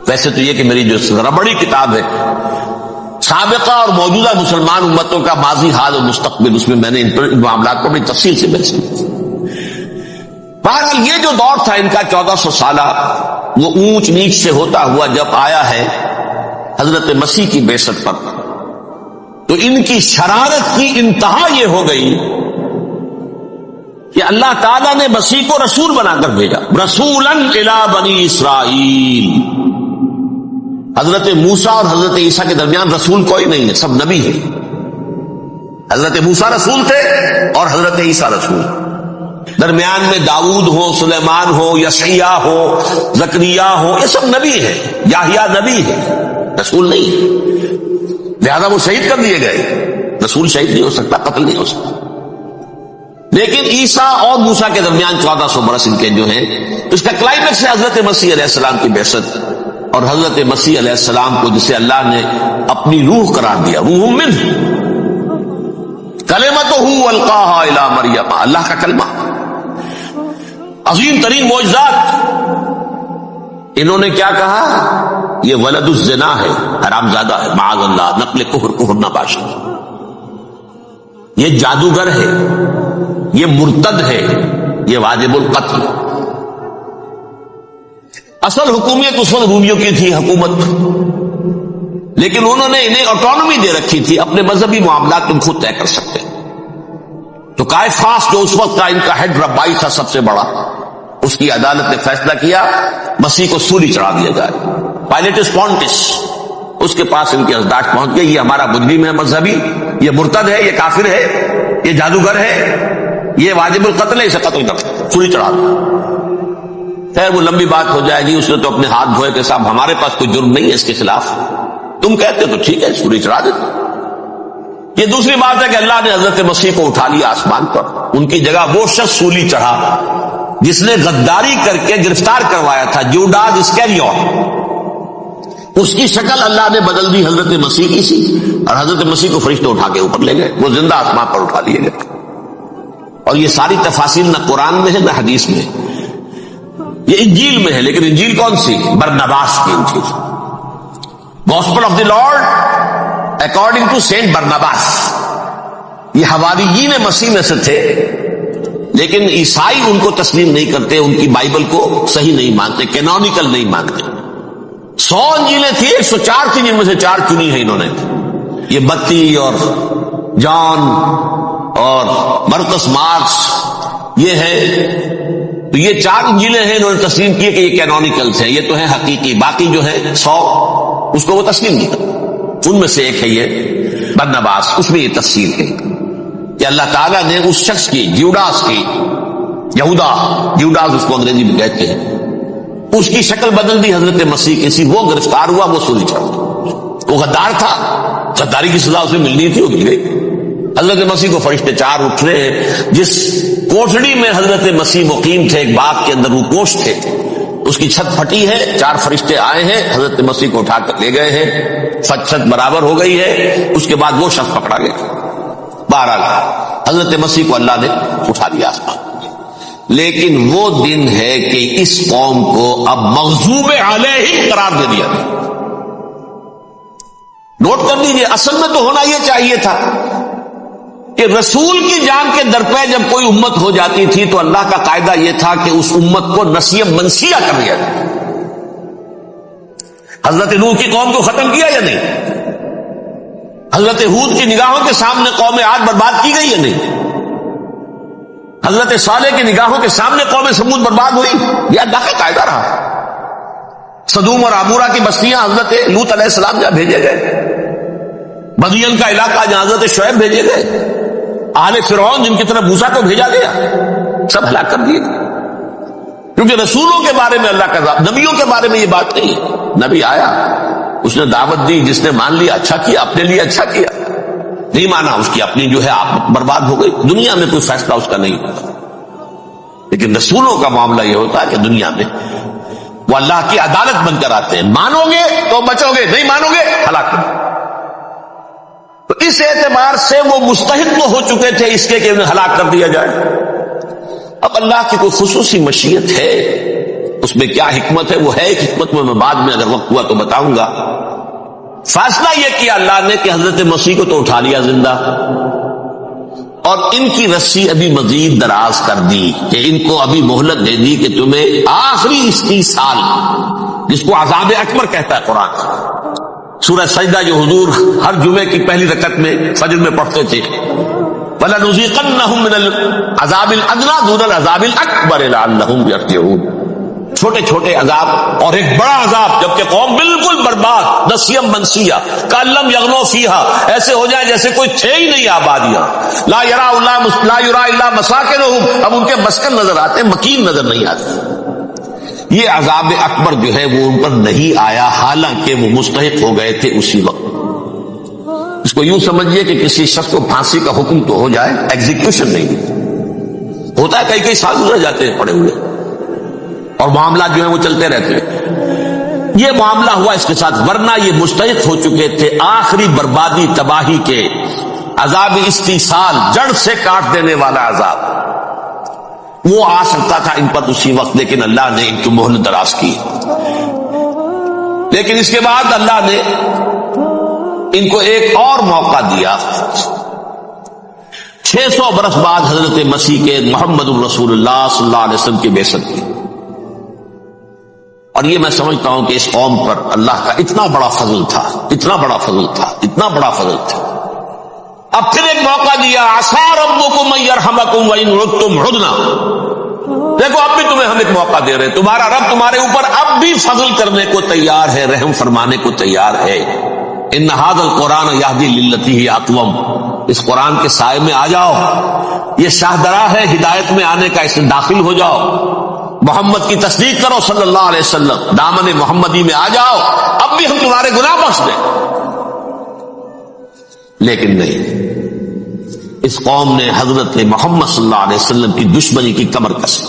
ویسے تو یہ کہ میری جو ذرا بڑی کتاب ہے سابقہ اور موجودہ مسلمان امتوں کا ماضی، حال اور مستقبل، اس میں میں نے ان معاملات کو بڑی تفصیل سے بحث کی۔ بہرحال یہ جو دور تھا ان کا 1400 سالہ، وہ اونچ نیچ سے ہوتا ہوا جب آیا ہے حضرت مسیح کی بعثت پر، تو ان کی شرارت کی انتہا یہ ہو گئی کہ اللہ تعالیٰ نے مسیح کو رسول بنا کر بھیجا، رسولاً الی بنی اسرائیل۔ حضرت موسیٰ اور حضرت عیسیٰ کے درمیان رسول کوئی نہیں ہے، سب نبی ہیں۔ حضرت موسیٰ رسول تھے اور حضرت عیسیٰ رسول، درمیان میں داؤد ہو، سلیمان ہو، یسعیاہ ہو، زکریا ہو، یہ سب نبی ہیں، یحییٰ نبی ہے، رسول نہیں ہے، لہذا وہ شہید کر دیے گئے۔ رسول شہید نہیں ہو سکتا، قتل نہیں ہو سکتا۔ لیکن عیسیٰ اور موسیٰ کے درمیان 1400 برس ان کے جو ہیں، اس کا کلائمیکس ہے حضرت مسیح علیہ السلام کی بعثت، اور حضرت مسیح علیہ السلام کو جسے اللہ نے اپنی روح قرار دیا، روح منہ، کلمتہ القاہا الی مریم، اللہ کا کلمہ، عظیم ترین معجزات۔ انہوں نے کیا کہا؟ یہ ولد الزنا ہے، حرام زادہ ہے، معاذ اللہ، نقل کفر نباشد، یہ جادوگر ہے، یہ مرتد ہے، یہ واجب القتل۔ اصل حکومت اس وقت رومیوں کی تھی حکومت، لیکن انہوں نے انہیں آٹونومی دے رکھی تھی، اپنے مذہبی معاملات تم خود طے کر سکتے۔ تو کائفاس جو اس وقت کا ان کا ہیڈ ربائی تھا سب سے بڑا، اس کی عدالت نے فیصلہ کیا مسیح کو سولی چڑھا دیا جائے۔ پائلیٹس پونٹس، اس کے پاس ان کی ازداج پہنچ گئی، یہ ہمارا مجرم ہے مذہبی، یہ مرتد ہے، یہ کافر ہے، یہ جادوگر ہے، یہ واجب القتل ہے، اسے قتل کر سولی چڑھا دو۔ خیر وہ لمبی بات ہو جائے گی، اس نے تو اپنے ہاتھ دھوئے کہ صاحب ہمارے پاس کوئی جرم نہیں ہے اس کے خلاف، تم کہتے تو ٹھیک ہے سولی چڑھا دیتے۔ یہ دوسری بات ہے کہ اللہ نے حضرت مسیح کو اٹھا لیا آسمان پر، ان کی جگہ وہ شخص سولی چڑھا جس نے غداری کر کے گرفتار کروایا تھا، جوڈاس اسکیریوٹ، اس کی شکل اللہ نے بدل دی حضرت مسیح کی سی، اور حضرت مسیح کو فرشتے اٹھا کے اوپر لے گئے، وہ زندہ آسمان پر اٹھا لیے گئے۔ اور یہ ساری تفاصیل نہ قرآن میں ہے نہ حدیث میں ہے، یہ انجیل میں ہے، لیکن انجیل کون سی؟ برناباس کی انجیل، gospel of the lord according to saint Barnabas. یہ حواریین مسیح میں سے تھے، لیکن عیسائی ان کو تسلیم نہیں کرتے، ان کی بائبل کو صحیح نہیں مانتے، کینونیکل نہیں مانتے۔ 100 انجیلیں تھیں، 104 تھیں، جن میں سے 4 چنی ہیں انہوں نے، یہ متی اور جان اور مرقس مارکس، یہ ہے، تو یہ 4 انجیلیں ہیں انہوں نے تسلیم کی کہ یہ کینونیکلز ہیں، یہ تو ہیں حقیقی، باقی جو ہے 100 اس کو وہ تسلیم نہیں کرتے۔ ان میں سے ایک ہے یہ برناباس، اس میں یہ تفصیل ہے کہ اللہ تعالیٰ نے اس شخص کی، جیوڈاس کی، یہوداس اس کو انگریزی میں کہتے ہیں، اس کی شکل بدل دی حضرت مسیح کی، وہ گرفتار ہوا، وہ سولی چڑھ گیا۔ وہ غدار تھا، غداری کی سزا اسے ملنی تھی، وہ مل گئی۔ حضرت مسیح کو فرشتے 4 اٹھ رہے ہیں۔ جس کوٹڑی میں حضرت مسیح مقیم تھے، ایک باغ کے اندر روپوش تھے، اس کی چھت پھٹی ہے، 4 فرشتے آئے ہیں، حضرت مسیح کو اٹھا کر لے گئے ہیں، چھت برابر ہو گئی ہے۔ اس کے بعد وہ شخص پکڑا گیا۔ بہرحال حضرت مسیح کو اللہ نے اٹھا دیا آسمان۔ لیکن وہ دن ہے کہ اس قوم کو اب مغضوب علیہم قرار دے دیا گیا۔ نوٹ کر لیجیے، اصل میں تو ہونا یہ چاہیے تھا کہ رسول کی جان کے درپے جب کوئی امت ہو جاتی تھی تو اللہ کا قاعدہ یہ تھا کہ اس امت کو نسیہ منسیہ کر دیا جائے۔ حضرت نوح کی قوم کو ختم کیا یا نہیں؟ حضرت ہود کی نگاہوں کے سامنے قوم عاد برباد کی گئی یا نہیں؟ حضرت صالح کی نگاہوں کے سامنے قوم سمود برباد ہوئی؟ یہ اللہ کا قاعدہ رہا۔ سدوم اور عمورہ کی بستیاں حضرت لوط علیہ السلام جہاں بھیجے گئے، مدین کا علاقہ جہاں حضرت شعیب بھیجے گئے، آل فرعون جن کی طرف موسیٰ کو بھیجا گیا، سب ہلاک کر دیے۔ کیونکہ رسولوں کے بارے میں اللہ کا، نبیوں کے بارے میں یہ بات نہیں ہے۔ نبی آیا، اس نے دعوت دی، جس نے مان لیا اچھا کیا، اپنے لیے اچھا کیا، نہیں مانا اس کی اپنی جو ہے آپ برباد ہو گئی۔ دنیا میں کوئی فیصلہ اس کا نہیں ہوتا، لیکن رسولوں کا معاملہ یہ ہوتا ہے کہ دنیا میں وہ اللہ کی عدالت بن کر آتے ہیں۔ مانو گے تو بچو گے، نہیں مانو گے ہلاک۔ تو اس اعتبار سے وہ مستحق تو ہو چکے تھے اس کے کہ انہیں ہلاک کر دیا جائے۔ اب اللہ کی کوئی خصوصی مشیت ہے، اس میں کیا حکمت ہے، وہ ہے ایک حکمت میں بعد میں اگر وقت ہوا تو بتاؤں گا۔ فیصلہ یہ کیا اللہ نے کہ حضرت مسیح کو تو اٹھا لیا زندہ، اور ان کی رسی ابھی مزید دراز کر دی، کہ ان کو ابھی مہلت دے دی کہ تمہیں آخری 30 سال، جس کو عذاب اکبر کہتا ہے قرآن، سورہ سجدہ جو حضور ہر جمعے کی پہلی رکعت میں فجر میں پڑھتے تھے، وَلَنُذِيقَنَّهُم مِّنَ الْعَذَابِ الْأَدْنَىٰ دُونَ الْعَذَابِ الْأَكْبَرِ لَعَلَّهُمْ يَرْجِعُونَ۔ چھوٹے چھوٹے عذاب اور ایک بڑا عذاب، جبکہ قوم بالکل برباد، نسیم منسیہ، کَأَلَّمْ يَغْنَوْا فِيهَا، ایسے ہو جائے جیسے کوئی تھے ہی نہیں آبادیاں، لا يَرَىٰ إِلَّا مَسَاكِنُهُمْ، اب ان کے مسکن نظر آتے، مکین نظر نہیں آتے۔ یہ عذاب اکبر جو ہے وہ ان پر نہیں آیا، حالانکہ وہ مستحق ہو گئے تھے اسی وقت۔ اس کو یوں سمجھیے کہ کسی شخص کو پھانسی کا حکم تو ہو جائے، ایگزیکیوشن نہیں ہوتا ہے، کئی سال گزر جاتے ہیں پڑے ہوئے، اور معاملات جو ہیں وہ چلتے رہتے ہیں۔ یہ معاملہ ہوا اس کے ساتھ، ورنہ یہ مستحق ہو چکے تھے آخری بربادی تباہی کے، عذاب استیصال، جڑ سے کاٹ دینے والا عذاب۔ وہ آ سکتا تھا ان پر اسی وقت، لیکن اللہ نے ان کی مہلت دراز کی۔ لیکن اس کے بعد اللہ نے ان کو ایک اور موقع دیا۔ 600 برس بعد حضرت مسیح کے، محمد الرسول اللہ صلی اللہ علیہ وسلم کی بعثت کی، اور یہ میں سمجھتا ہوں کہ اس قوم پر اللہ کا اتنا بڑا فضل تھا، اتنا بڑا فضل تھا، اتنا بڑا فضل تھا۔ اب پھر ایک موقع دیا، عسیٰ ربکم ان یرحمکم وان عدتم عدنا۔ دیکھو اب بھی تمہیں ہم ایک موقع دے رہے ہیں، تمہارا رب تمہارے اوپر اب بھی فضل کرنے کو تیار ہے، رحم فرمانے کو تیار ہے۔ ان ھذا القرآن یہدی للتی ہی اقوم، اس قرآن کے سائے میں آ جاؤ، یہ شاہدرا ہے ہدایت میں آنے کا، اس میں داخل ہو جاؤ، محمد کی تصدیق کرو صلی اللہ علیہ وسلم، دامن محمدی میں آ جاؤ، اب بھی ہم تمہارے گناہ بخش دیں۔ لیکن نہیں، اس قوم نے حضرت محمد صلی اللہ علیہ وسلم کی دشمنی کی کمر کسی،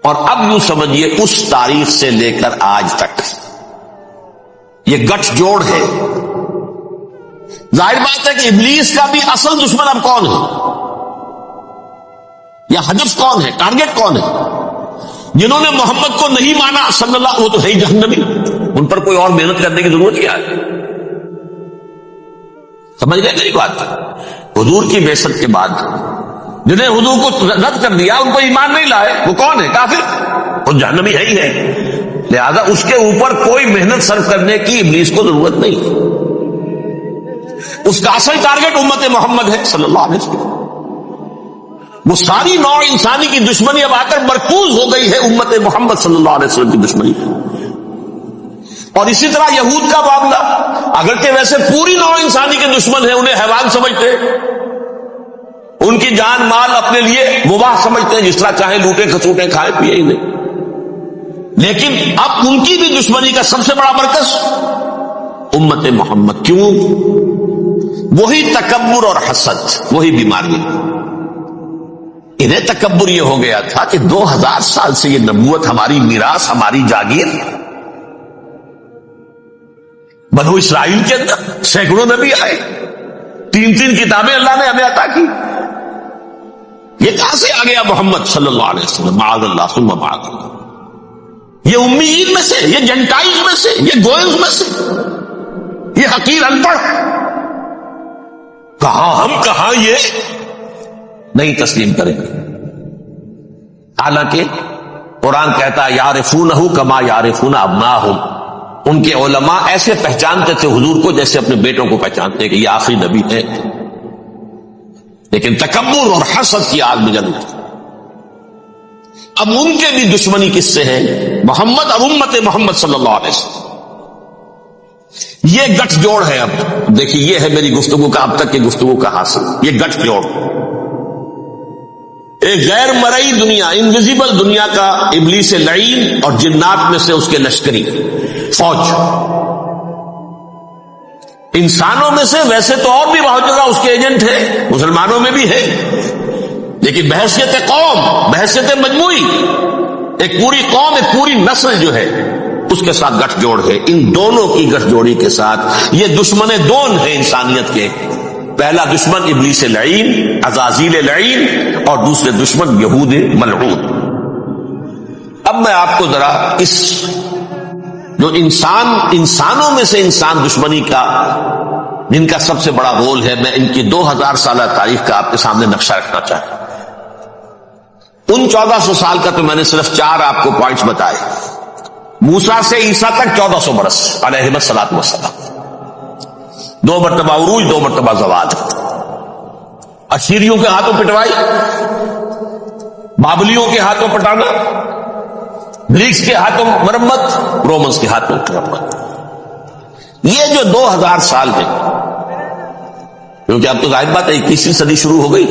اور اب یوں سمجھیے اس تاریخ سے لے کر آج تک یہ گٹھ جوڑ ہے۔ ظاہر بات ہے کہ ابلیس کا بھی اصل دشمن اب کون ہے، یا ہدف کون ہے، ٹارگٹ کون ہے؟ جنہوں نے محمد کو نہیں مانا صلی اللہ، وہ تو ہے ہی جہنمی، ان پر کوئی اور محنت کرنے کی ضرورت کیا ہے؟ سمجھ گئے میری بات؟ حضور کی بعثت کے بعد جنہیں حضور کو رد کر دیا، ان کو ایمان نہیں لائے، وہ کون ہے؟ کافر، وہ جہنمی ہے ہی ہے۔ لہذا اس کے اوپر کوئی محنت صرف کرنے کی ابلیس کو ضرورت نہیں، اس کا اصل ٹارگٹ امت محمد ہے صلی اللہ علیہ وسلم۔ وہ ساری نوع انسانی کی دشمنی اب آ کر مرکوز ہو گئی ہے امت محمد صلی اللہ علیہ وسلم کی دشمنی۔ اور اسی طرح یہود کا معاملہ، اگرچہ ویسے پوری نوع انسانی کے دشمن ہیں، انہیں حیوان سمجھتے، ان کی جان مال اپنے لیے مباح سمجھتے ہیں، جس طرح چاہے لوٹے کھسوٹے کھائیں پیے ہی نہیں. لیکن اب ان کی بھی دشمنی کا سب سے بڑا مرکز امت محمد. کیوں؟ وہی تکبر اور حسد، وہی بیماری. انہیں تکبر یہ ہو گیا تھا کہ 2000 سال سے یہ نبوت ہماری میراث، ہماری جاگیر. بنو اسرائیل کے اندر سینکڑوں نبی آئے، 3 کتابیں اللہ نے ہمیں عطا کی. یہ کہاں سے آ گیا محمد صلی اللہ علیہ وسلم؟ معاذ اللہ ثم معاذ اللہ. یہ امیین میں سے، یہ جنٹائز میں سے، یہ گوئنز میں سے، یہ حقیر ان پڑھ. کہاں ہم، کہاں یہ نہیں تسلیم کریں گے. حالانکہ قرآن کہتا ہے یعرفونہ کما یعرفون ابناہم. ان کے علماء ایسے پہچانتے تھے حضور کو جیسے اپنے بیٹوں کو پہچانتے کہ یہ آخری نبی ہے. لیکن تکبر اور حسد کی آگ میں جلتے. اب ان کے بھی دشمنی کس سے ہے؟ محمد اور امت محمد صلی اللہ علیہ وسلم. یہ گٹھ جوڑ ہے. اب دیکھیے یہ ہے میری گفتگو کا اب تک کی گفتگو کا حاصل، یہ گٹھ جوڑ. ایک غیر مرئی دنیا، انویزیبل دنیا کا ابلیس لعین اور جنات میں سے اس کے لشکری فوج. انسانوں میں سے ویسے تو اور بھی بہت جگہ اس کے ایجنٹ ہیں، مسلمانوں میں بھی ہے، لیکن بحیثیت قوم، بحیثیت مجموعی، ایک پوری قوم، ایک پوری نسل جو ہے اس کے ساتھ گٹھ جوڑ ہے. ان دونوں کی گٹھ جوڑی کے ساتھ یہ دشمن دون ہیں انسانیت کے. پہلا دشمن ابلیس لعین، عزازیل لعین، اور دوسرے دشمن یہود ملعون. اب میں آپ کو ذرا اس جو انسانوں میں سے انسان دشمنی کا جن کا سب سے بڑا رول ہے، میں ان کی 2000 سالہ تاریخ کا آپ کے سامنے نقشہ رکھنا چاہتا ہوں. ان 1400 سال کا تو میں نے صرف 4 آپ کو پوائنٹس بتائے. موسیٰ سے عیسیٰ تک 1400 برس علیہ الصلوۃ والسلام. 2 مرتبہ عروج، 2 مرتبہ زوال. اشیریوں کے ہاتھوں پٹوائی، بابلیوں کے ہاتھوں پٹانا، گریکس کے ہاتھوں مرمت، رومنس کے ہاتھوں مرمت. یہ جو 2000 سال ہے، کیونکہ اب تو ظاہر بات ہے 21ویں صدی شروع ہو گئی،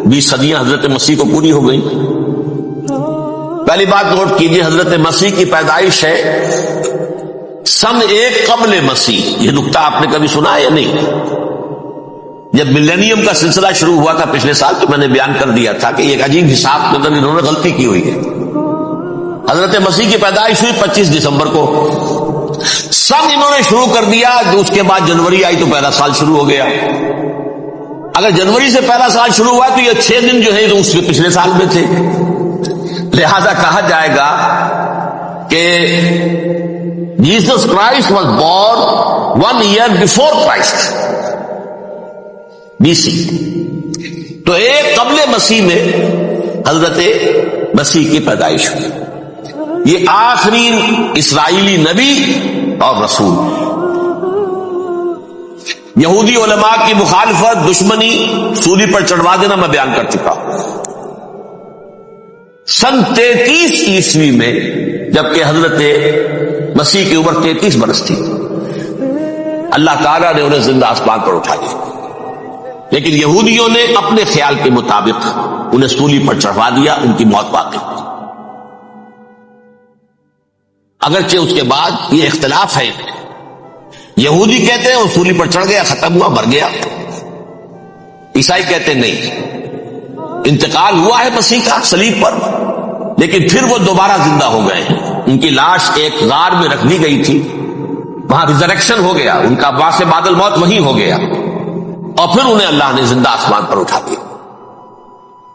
20 صدیاں حضرت مسیح کو پوری ہو گئی. پہلی بات نوٹ کیجئے، حضرت مسیح کی پیدائش ہے سن 1 قبل مسیح. یہ نکتہ آپ نے کبھی سنا ہے یا نہیں؟ جب ملینیم کا سلسلہ شروع ہوا تھا پچھلے سال تو میں نے بیان کر دیا تھا کہ ایک عجیب حساب کے اندر انہوں نے غلطی کی ہوئی ہے. حضرت مسیح کی پیدائش ہوئی 25 دسمبر کو. سن انہوں نے شروع کر دیا، اس کے بعد جنوری آئی تو پہلا سال شروع ہو گیا. اگر جنوری سے پہلا سال شروع ہوا تو یہ 6 دن جو ہے اس کے پچھلے سال میں تھے. لہذا کہا جائے گا کہ Jesus Christ was born 1 year before Christ BC. تو 1 قبل مسیح میں حضرت مسیح کی پیدائش ہوئی. یہ آخری اسرائیلی نبی اور رسول. یہودی علماء کی مخالفت، دشمنی، سولی پر چڑھوا دینا میں بیان کر چکا ہوں. سن 33 عیسوی میں جبکہ حضرت مسیح کی عمر 33 برس تھی، اللہ تعالیٰ نے انہیں زندہ آسمان پر اٹھا دیا. لیکن یہودیوں نے اپنے خیال کے مطابق انہیں سولی پر چڑھوا دیا، ان کی موت واقع ہوئی. اگرچہ اس کے بعد یہ اختلاف ہے، یہودی کہتے ہیں وہ سولی پر چڑھ گیا، ختم ہوا، مر گیا. عیسائی کہتے ہیں نہیں، انتقال ہوا ہے مسیح کا صلیب پر، لیکن پھر وہ دوبارہ زندہ ہو گئے. ان کی لاش ایک غار میں رکھ دی گئی تھی، وہاں ریزریکشن ہو گیا، ان کا وہاں سے بعد الموت وہیں ہو گیا، اور پھر انہیں اللہ نے زندہ آسمان پر اٹھا دیا.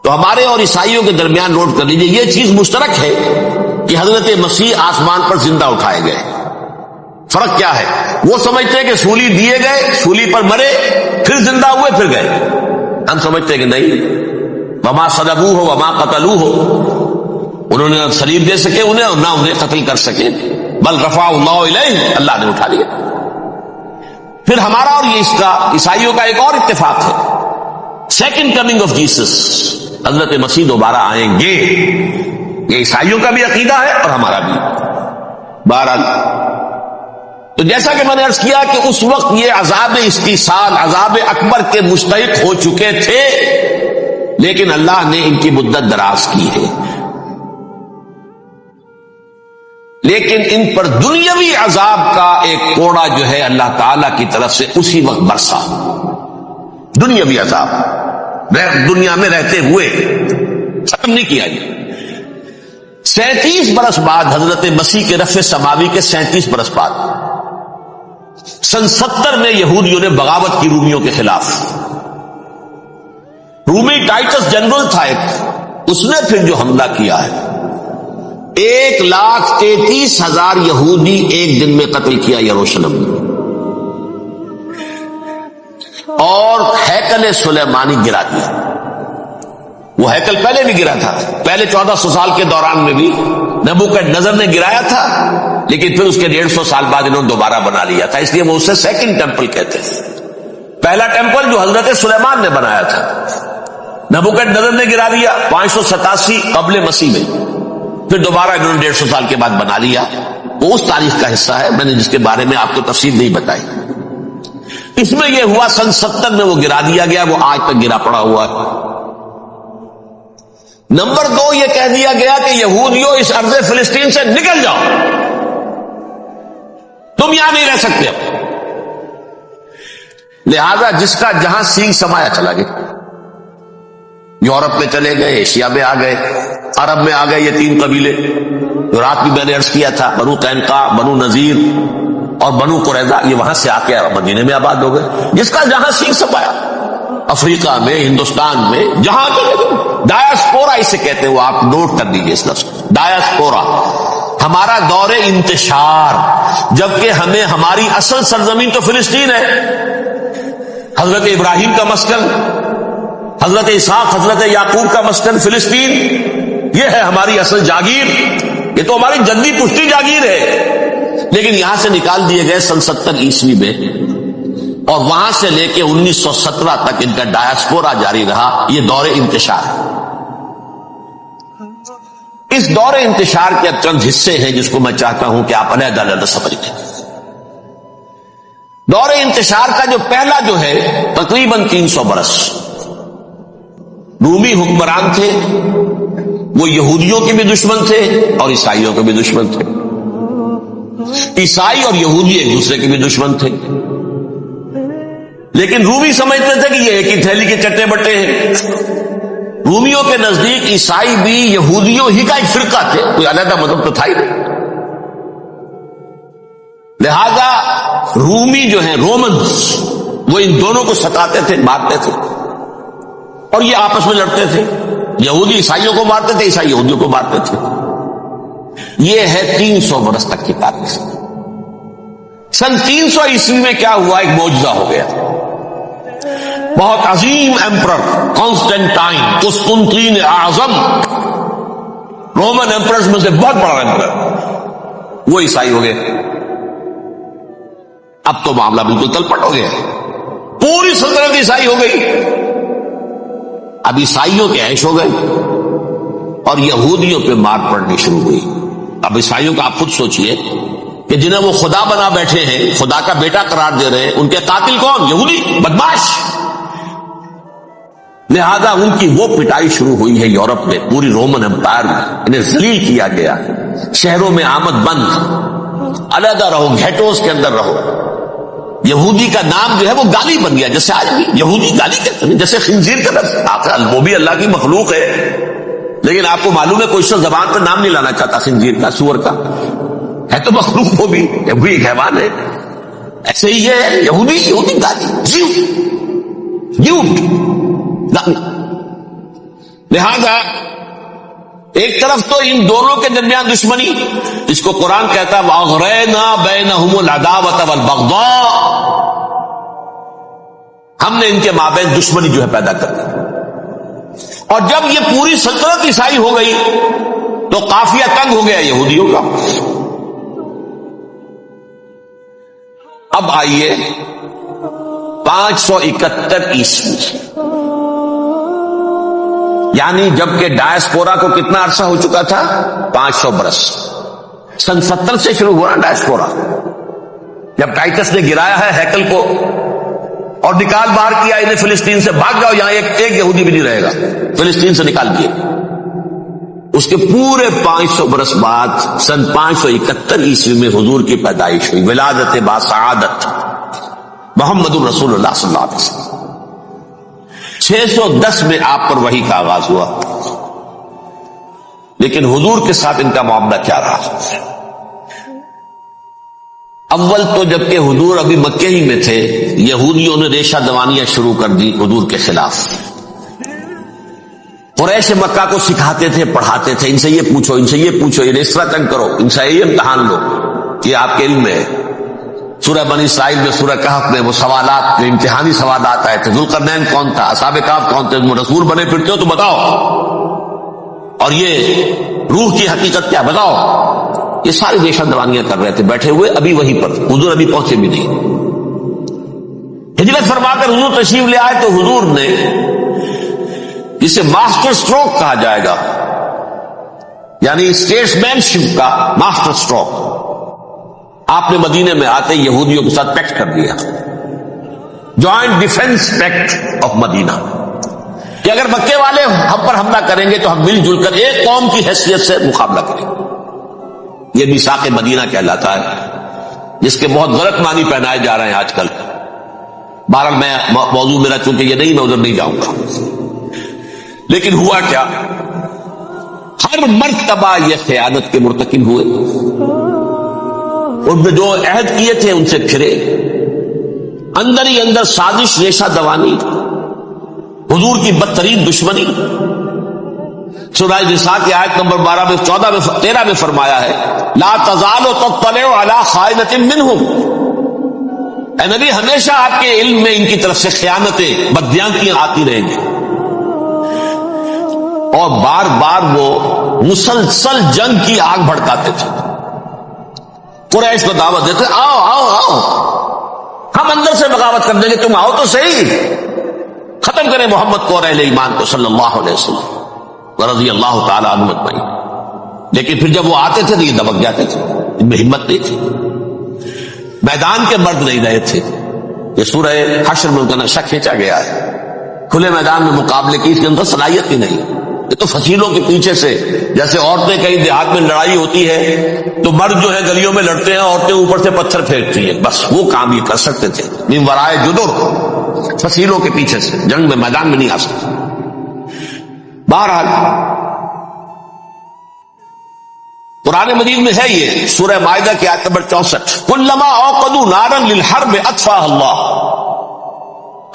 تو ہمارے اور عیسائیوں کے درمیان نوٹ کر لیجیے، یہ چیز مشترک ہے کہ حضرت مسیح آسمان پر زندہ اٹھائے گئے. فرق کیا ہے؟ وہ سمجھتے ہیں کہ سولی دیے گئے، سولی پر مرے، پھر زندہ ہوئے، پھر گئے. ہم سمجھتے ہیں کہ نہیں، وما صلبوہ وما قتلوہ، انہوں نے صلیب دے سکے انہیں اور نہ انہیں قتل کر سکے، بل رفعہ اللہ الیہ، اللہ نے اٹھا لیا. پھر ہمارا اور یہ اس کا عیسائیوں کا ایک اور اتفاق ہے، سیکنڈ کمنگ آف جیسس، حضرت مسیح دوبارہ آئیں گے. یہ عیسائیوں کا بھی عقیدہ ہے اور ہمارا بھی. بہرحال تو جیسا کہ میں نے عرض کیا کہ اس وقت یہ عذاب استیصال، عذاب اکبر کے مستحق ہو چکے تھے. لیکن اللہ نے ان کی مدت دراز کی ہے، لیکن ان پر دنیاوی عذاب کا ایک کوڑا جو ہے اللہ تعالی کی طرف سے اسی وقت برسا، دنیاوی عذاب دنیا میں رہتے ہوئے ختم نہیں کیا گیا۔ 37 برس بعد حضرت مسیح کے رفع سماوی کے 37 برس بعد سن 70 میں یہودیوں نے بغاوت کی رومیوں کے خلاف۔ رومی ٹائٹس جنرل تھا ایک، اس نے پھر جو حملہ کیا ہے 1,33,000 یہودی ایک دن میں قتل کیا یروشلم میں، اور ہیکل سلیمانی گرا دیا۔ وہ ہیکل پہلے بھی گرا تھا، پہلے 1400 سال کے دوران میں بھی نبوکدنضر نے گرایا تھا، لیکن پھر اس کے 150 سال بعد انہوں نے دوبارہ بنا لیا تھا، اس لیے وہ اسے سیکنڈ ٹیمپل کہتے ہیں۔ پہلا ٹیمپل جو حضرت سلیمان نے بنایا تھا نبوکدنضر نے گرا دیا 587 قبل مسیح میں، پھر دوبارہ انہوں نے 150 سال کے بعد بنا لیا۔ وہ اس تاریخ کا حصہ ہے، میں نے جس کے بارے میں آپ کو تفصیل نہیں بتائی۔ اس میں یہ ہوا سن 70 میں وہ گرا دیا گیا، وہ آج تک گرا پڑا ہوا ہے۔ نمبر 2 یہ کہہ دیا گیا کہ یہودیوں اس ارض فلسطین سے نکل جاؤ، تم یہاں نہیں رہ سکتے۔ لہذا جس کا جہاں سینگ سمایا چلا گیا، یورپ میں چلے گئے، ایشیا میں آ گئے، عرب میں آ گئے، یہ 3 قبیلے جو رات بھی میں نے عرض کیا تھا، بنو قینقاع، بنو نذیر اور بنو قریظہ، یہ وہاں سے آ کے مدینے میں آباد ہو گئے۔ جس کا جہاں سینگ سمایا، افریقہ میں، ہندوستان میں، جہاں چلے گئے۔ ڈایاسپورا اسے کہتے ہیں، وہ آپ نوٹ کر دیجئے اس لفظ کو، ڈایاسپورا، ہمارا دور انتشار، جبکہ ہمیں ہماری اصل سرزمین تو فلسطین ہے، حضرت ابراہیم کا مسکن، حضرت اسحاق حضرت یعقوب کا مسکن فلسطین، یہ ہے ہماری اصل جاگیر، یہ تو ہماری جدی پشتی جاگیر ہے، لیکن یہاں سے نکال دیے گئے سن 70 عیسوی میں، اور وہاں سے لے کے 1917 تک ان کا ڈایاسپورا جاری رہا۔ یہ دور انتشار ہے۔ اس دور انتشار کے چند حصے ہیں جس کو میں چاہتا ہوں کہ آپ علیحدہ علیحدہ سمجھ لیں۔ دور انتشار کا جو پہلا جو ہے تقریباً 300 برس رومی حکمران تھے، وہ یہودیوں کے بھی دشمن تھے اور عیسائیوں کے بھی دشمن تھے۔ عیسائی اور یہودی ایک دوسرے کے بھی دشمن تھے، لیکن رومی سمجھتے تھے کہ یہ ایک ہی تھیلی کے چٹے بٹے ہیں۔ رومیوں کے نزدیک عیسائی بھی یہودیوں ہی کا ایک فرقہ تھے، کوئی علیحدہ مذہب تو تھا ہی نہیں۔ لہذا رومی جو ہیں رومنز، وہ ان دونوں کو ستاتے تھے، مارتے تھے، اور یہ آپس میں لڑتے تھے۔ یہودی عیسائیوں کو مارتے تھے، عیسائی یہودیوں کو مارتے تھے۔ یہ ہے 300 برس تک کی تاریخ۔ سن 300 عیسوی میں کیا ہوا؟ ایک معجزہ ہو گیا۔ بہت عظیم ایمپرر کانسٹینٹائن، قسطنطین اعظم، رومن ایمپررز میں سے بہت بڑا ایمپرر، وہ عیسائی ہو گئے۔ اب تو معاملہ بالکل تلپٹ ہو گیا، پوری سلطنت عیسائی ہو گئی۔ اب عیسائیوں کے عیش ہو گئے اور یہودیوں پہ مار پڑنی شروع ہوئی۔ اب عیسائیوں کا آپ خود سوچئے کہ جنہیں وہ خدا بنا بیٹھے ہیں، خدا کا بیٹا قرار دے رہے ہیں، ان کے قاتل کون؟ یہودی بدماش۔ لہذا ان کی وہ پٹائی شروع ہوئی ہے یورپ میں، پوری رومن امپائر میں انہیں ذلیل کیا گیا، شہروں میں آمد بند، علیحدہ رہو، گھیٹوز کے اندر رہو۔ یہودی کا نام جو ہے وہ گالی بن گیا، جیسے آج بھی یہودی گالی کہتے ہیں، جیسے خنزیر کا لفظ، وہ بھی اللہ کی مخلوق ہے، لیکن آپ کو معلوم ہے کوئی شخص زبان پہ نام نہیں لانا چاہتا خنزیر کا، سور کا، ہے تو مخلوق، وہ بھی ایک حیوان ہے۔ ایسے ہی یہ ہے یہودی گالی، لہذا ایک طرف تو ان دونوں کے درمیان دشمنی، اس کو قرآن کہتا ہے وَأَغْرَيْنَا بَيْنَهُمُ الْعَدَاوَةَ وَالْبَغْضَاءَ، ہم نے ان کے مابین دشمنی جو ہے پیدا کر دی۔ اور جب یہ پوری سلطنت عیسائی ہو گئی تو قافیہ تنگ ہو گیا یہودیوں کا۔ اب آئیے 571 عیسوی، یعنی جبکہ ڈایاسپورا کو کتنا عرصہ ہو چکا تھا؟ 500 برس۔ سن 70 سے شروع ہوا ڈایاسپورا، جب ٹائٹس نے گرایا ہے ہیکل کو، اور نکال باہر کیا انہیں فلسطین سے، بھاگ جاؤ یہاں ایک یہودی بھی نہیں رہے گا، فلسطین سے نکال دیے۔ اس کے پورے 500 برس بعد سن 571 عیسوی میں حضور کی پیدائش ہوئی، ولادت با سعادت محمد الرسول اللہ صلی اللہ علیہ وسلم۔ 610 میں آپ پر وحی کا آغاز ہوا، لیکن حضور کے ساتھ ان کا معاملہ کیا رہا؟ اول تو جبکہ حضور ابھی مکے ہی میں تھے، یہودیوں نے ریشہ دوانیاں شروع کر دی حضور کے خلاف۔ قریش مکہ کو سکھاتے تھے، پڑھاتے تھے، ان سے یہ پوچھو، ان سے یہ پوچھو، یہ ریستہ تنگ کرو، ان سے یہ امتحان لو، یہ آپ کے علم میں ہے۔ سورہ بنی اسرائیل میں، سورہ کہف میں وہ سوالات، جو امتحانی سوالات آئے تھے، ذوالقرنین کون تھا، اصحاب کہف کون تھے، تم رسول بنے پھرتے ہو تو بتاؤ، اور یہ روح کی حقیقت کیا بتاؤ۔ یہ ساری ریشہ دوانیاں کر رہے تھے بیٹھے ہوئے، ابھی وہیں پر حضور ابھی پہنچے بھی نہیں۔ ہجرت فرما کر حضور تشریف لے آئے تو حضور نے، جسے ماسٹر سٹروک کہا جائے گا، یعنی اسٹیٹس مین شپ کا ماسٹر سٹروک، آپ نے مدینے میں آتے یہودیوں کے ساتھ پیکٹ کر دیا، جوائنٹ ڈیفنس پیکٹ آف مدینہ، کہ اگر مکے والے ہم پر حملہ کریں گے تو ہم مل جل کر ایک قوم کی حیثیت سے مقابلہ کریں گے۔ یہ میثاق مدینہ کہلاتا ہے، جس کے بہت غلط معنی پہنائے جا رہے ہیں آج کل۔ بہرحال میں موضوع میرا چونکہ یہ نہیں، میں ادھر نہیں جاؤں گا۔ لیکن ہوا کیا، ہر مرتبہ یہ خیانت کے مرتکب ہوئے، ان میں جو عہد کیے تھے ان سے پھرے، اندر ہی اندر سازش، ریشہ دوانی، حضور کی بدترین دشمنی۔ سورہ نساء کی آیت نمبر 12 میں 14 میں 13 میں فرمایا ہے، لا تزال تطلع علی خائنۃ منہم، اے نبی ہمیشہ آپ کے علم میں ان کی طرف سے خیانتیں، بدیانتیاں آتی رہیں گی، اور بار بار وہ مسلسل جنگ کی آگ بھڑکاتے تھے۔ قریش کو دعوت دیتے، آؤ آؤ آؤ، ہم اندر سے بغاوت کر دیں گے، تم آؤ تو صحیح، ختم کریں محمد کو اور اہل ایمان کو صلی اللہ علیہ وسلم رضی اللہ تعالی عنہ اجمعین۔ لیکن پھر جب وہ آتے تھے تو یہ دبک جاتے تھے، ان میں ہمت نہیں تھی، میدان کے مرد نہیں رہے تھے۔ یہ سورہ حشر میں ان کا نقشہ کھینچا گیا ہے، کھلے میدان میں مقابلے کی اس کے اندر صلاحیت ہی نہیں۔ یہ تو فصیلوں کے پیچھے سے، جیسے عورتیں کہیں دیہات میں لڑائی ہوتی ہے تو مرد جو ہے گلیوں میں لڑتے ہیں، عورتیں اوپر سے پتھر پھینکتی ہیں، بس وہ کام یہ کر سکتے تھے، من ورائے جدر، فصیلوں کے پیچھے سے، جنگ میں میدان میں نہیں آ سکتے۔ بہرحال قرآن مجید میں ہے یہ، سورہ مائدہ کی آیت نمبر 64، کلما اوقدوا نارا للحرب اطفاها اللہ،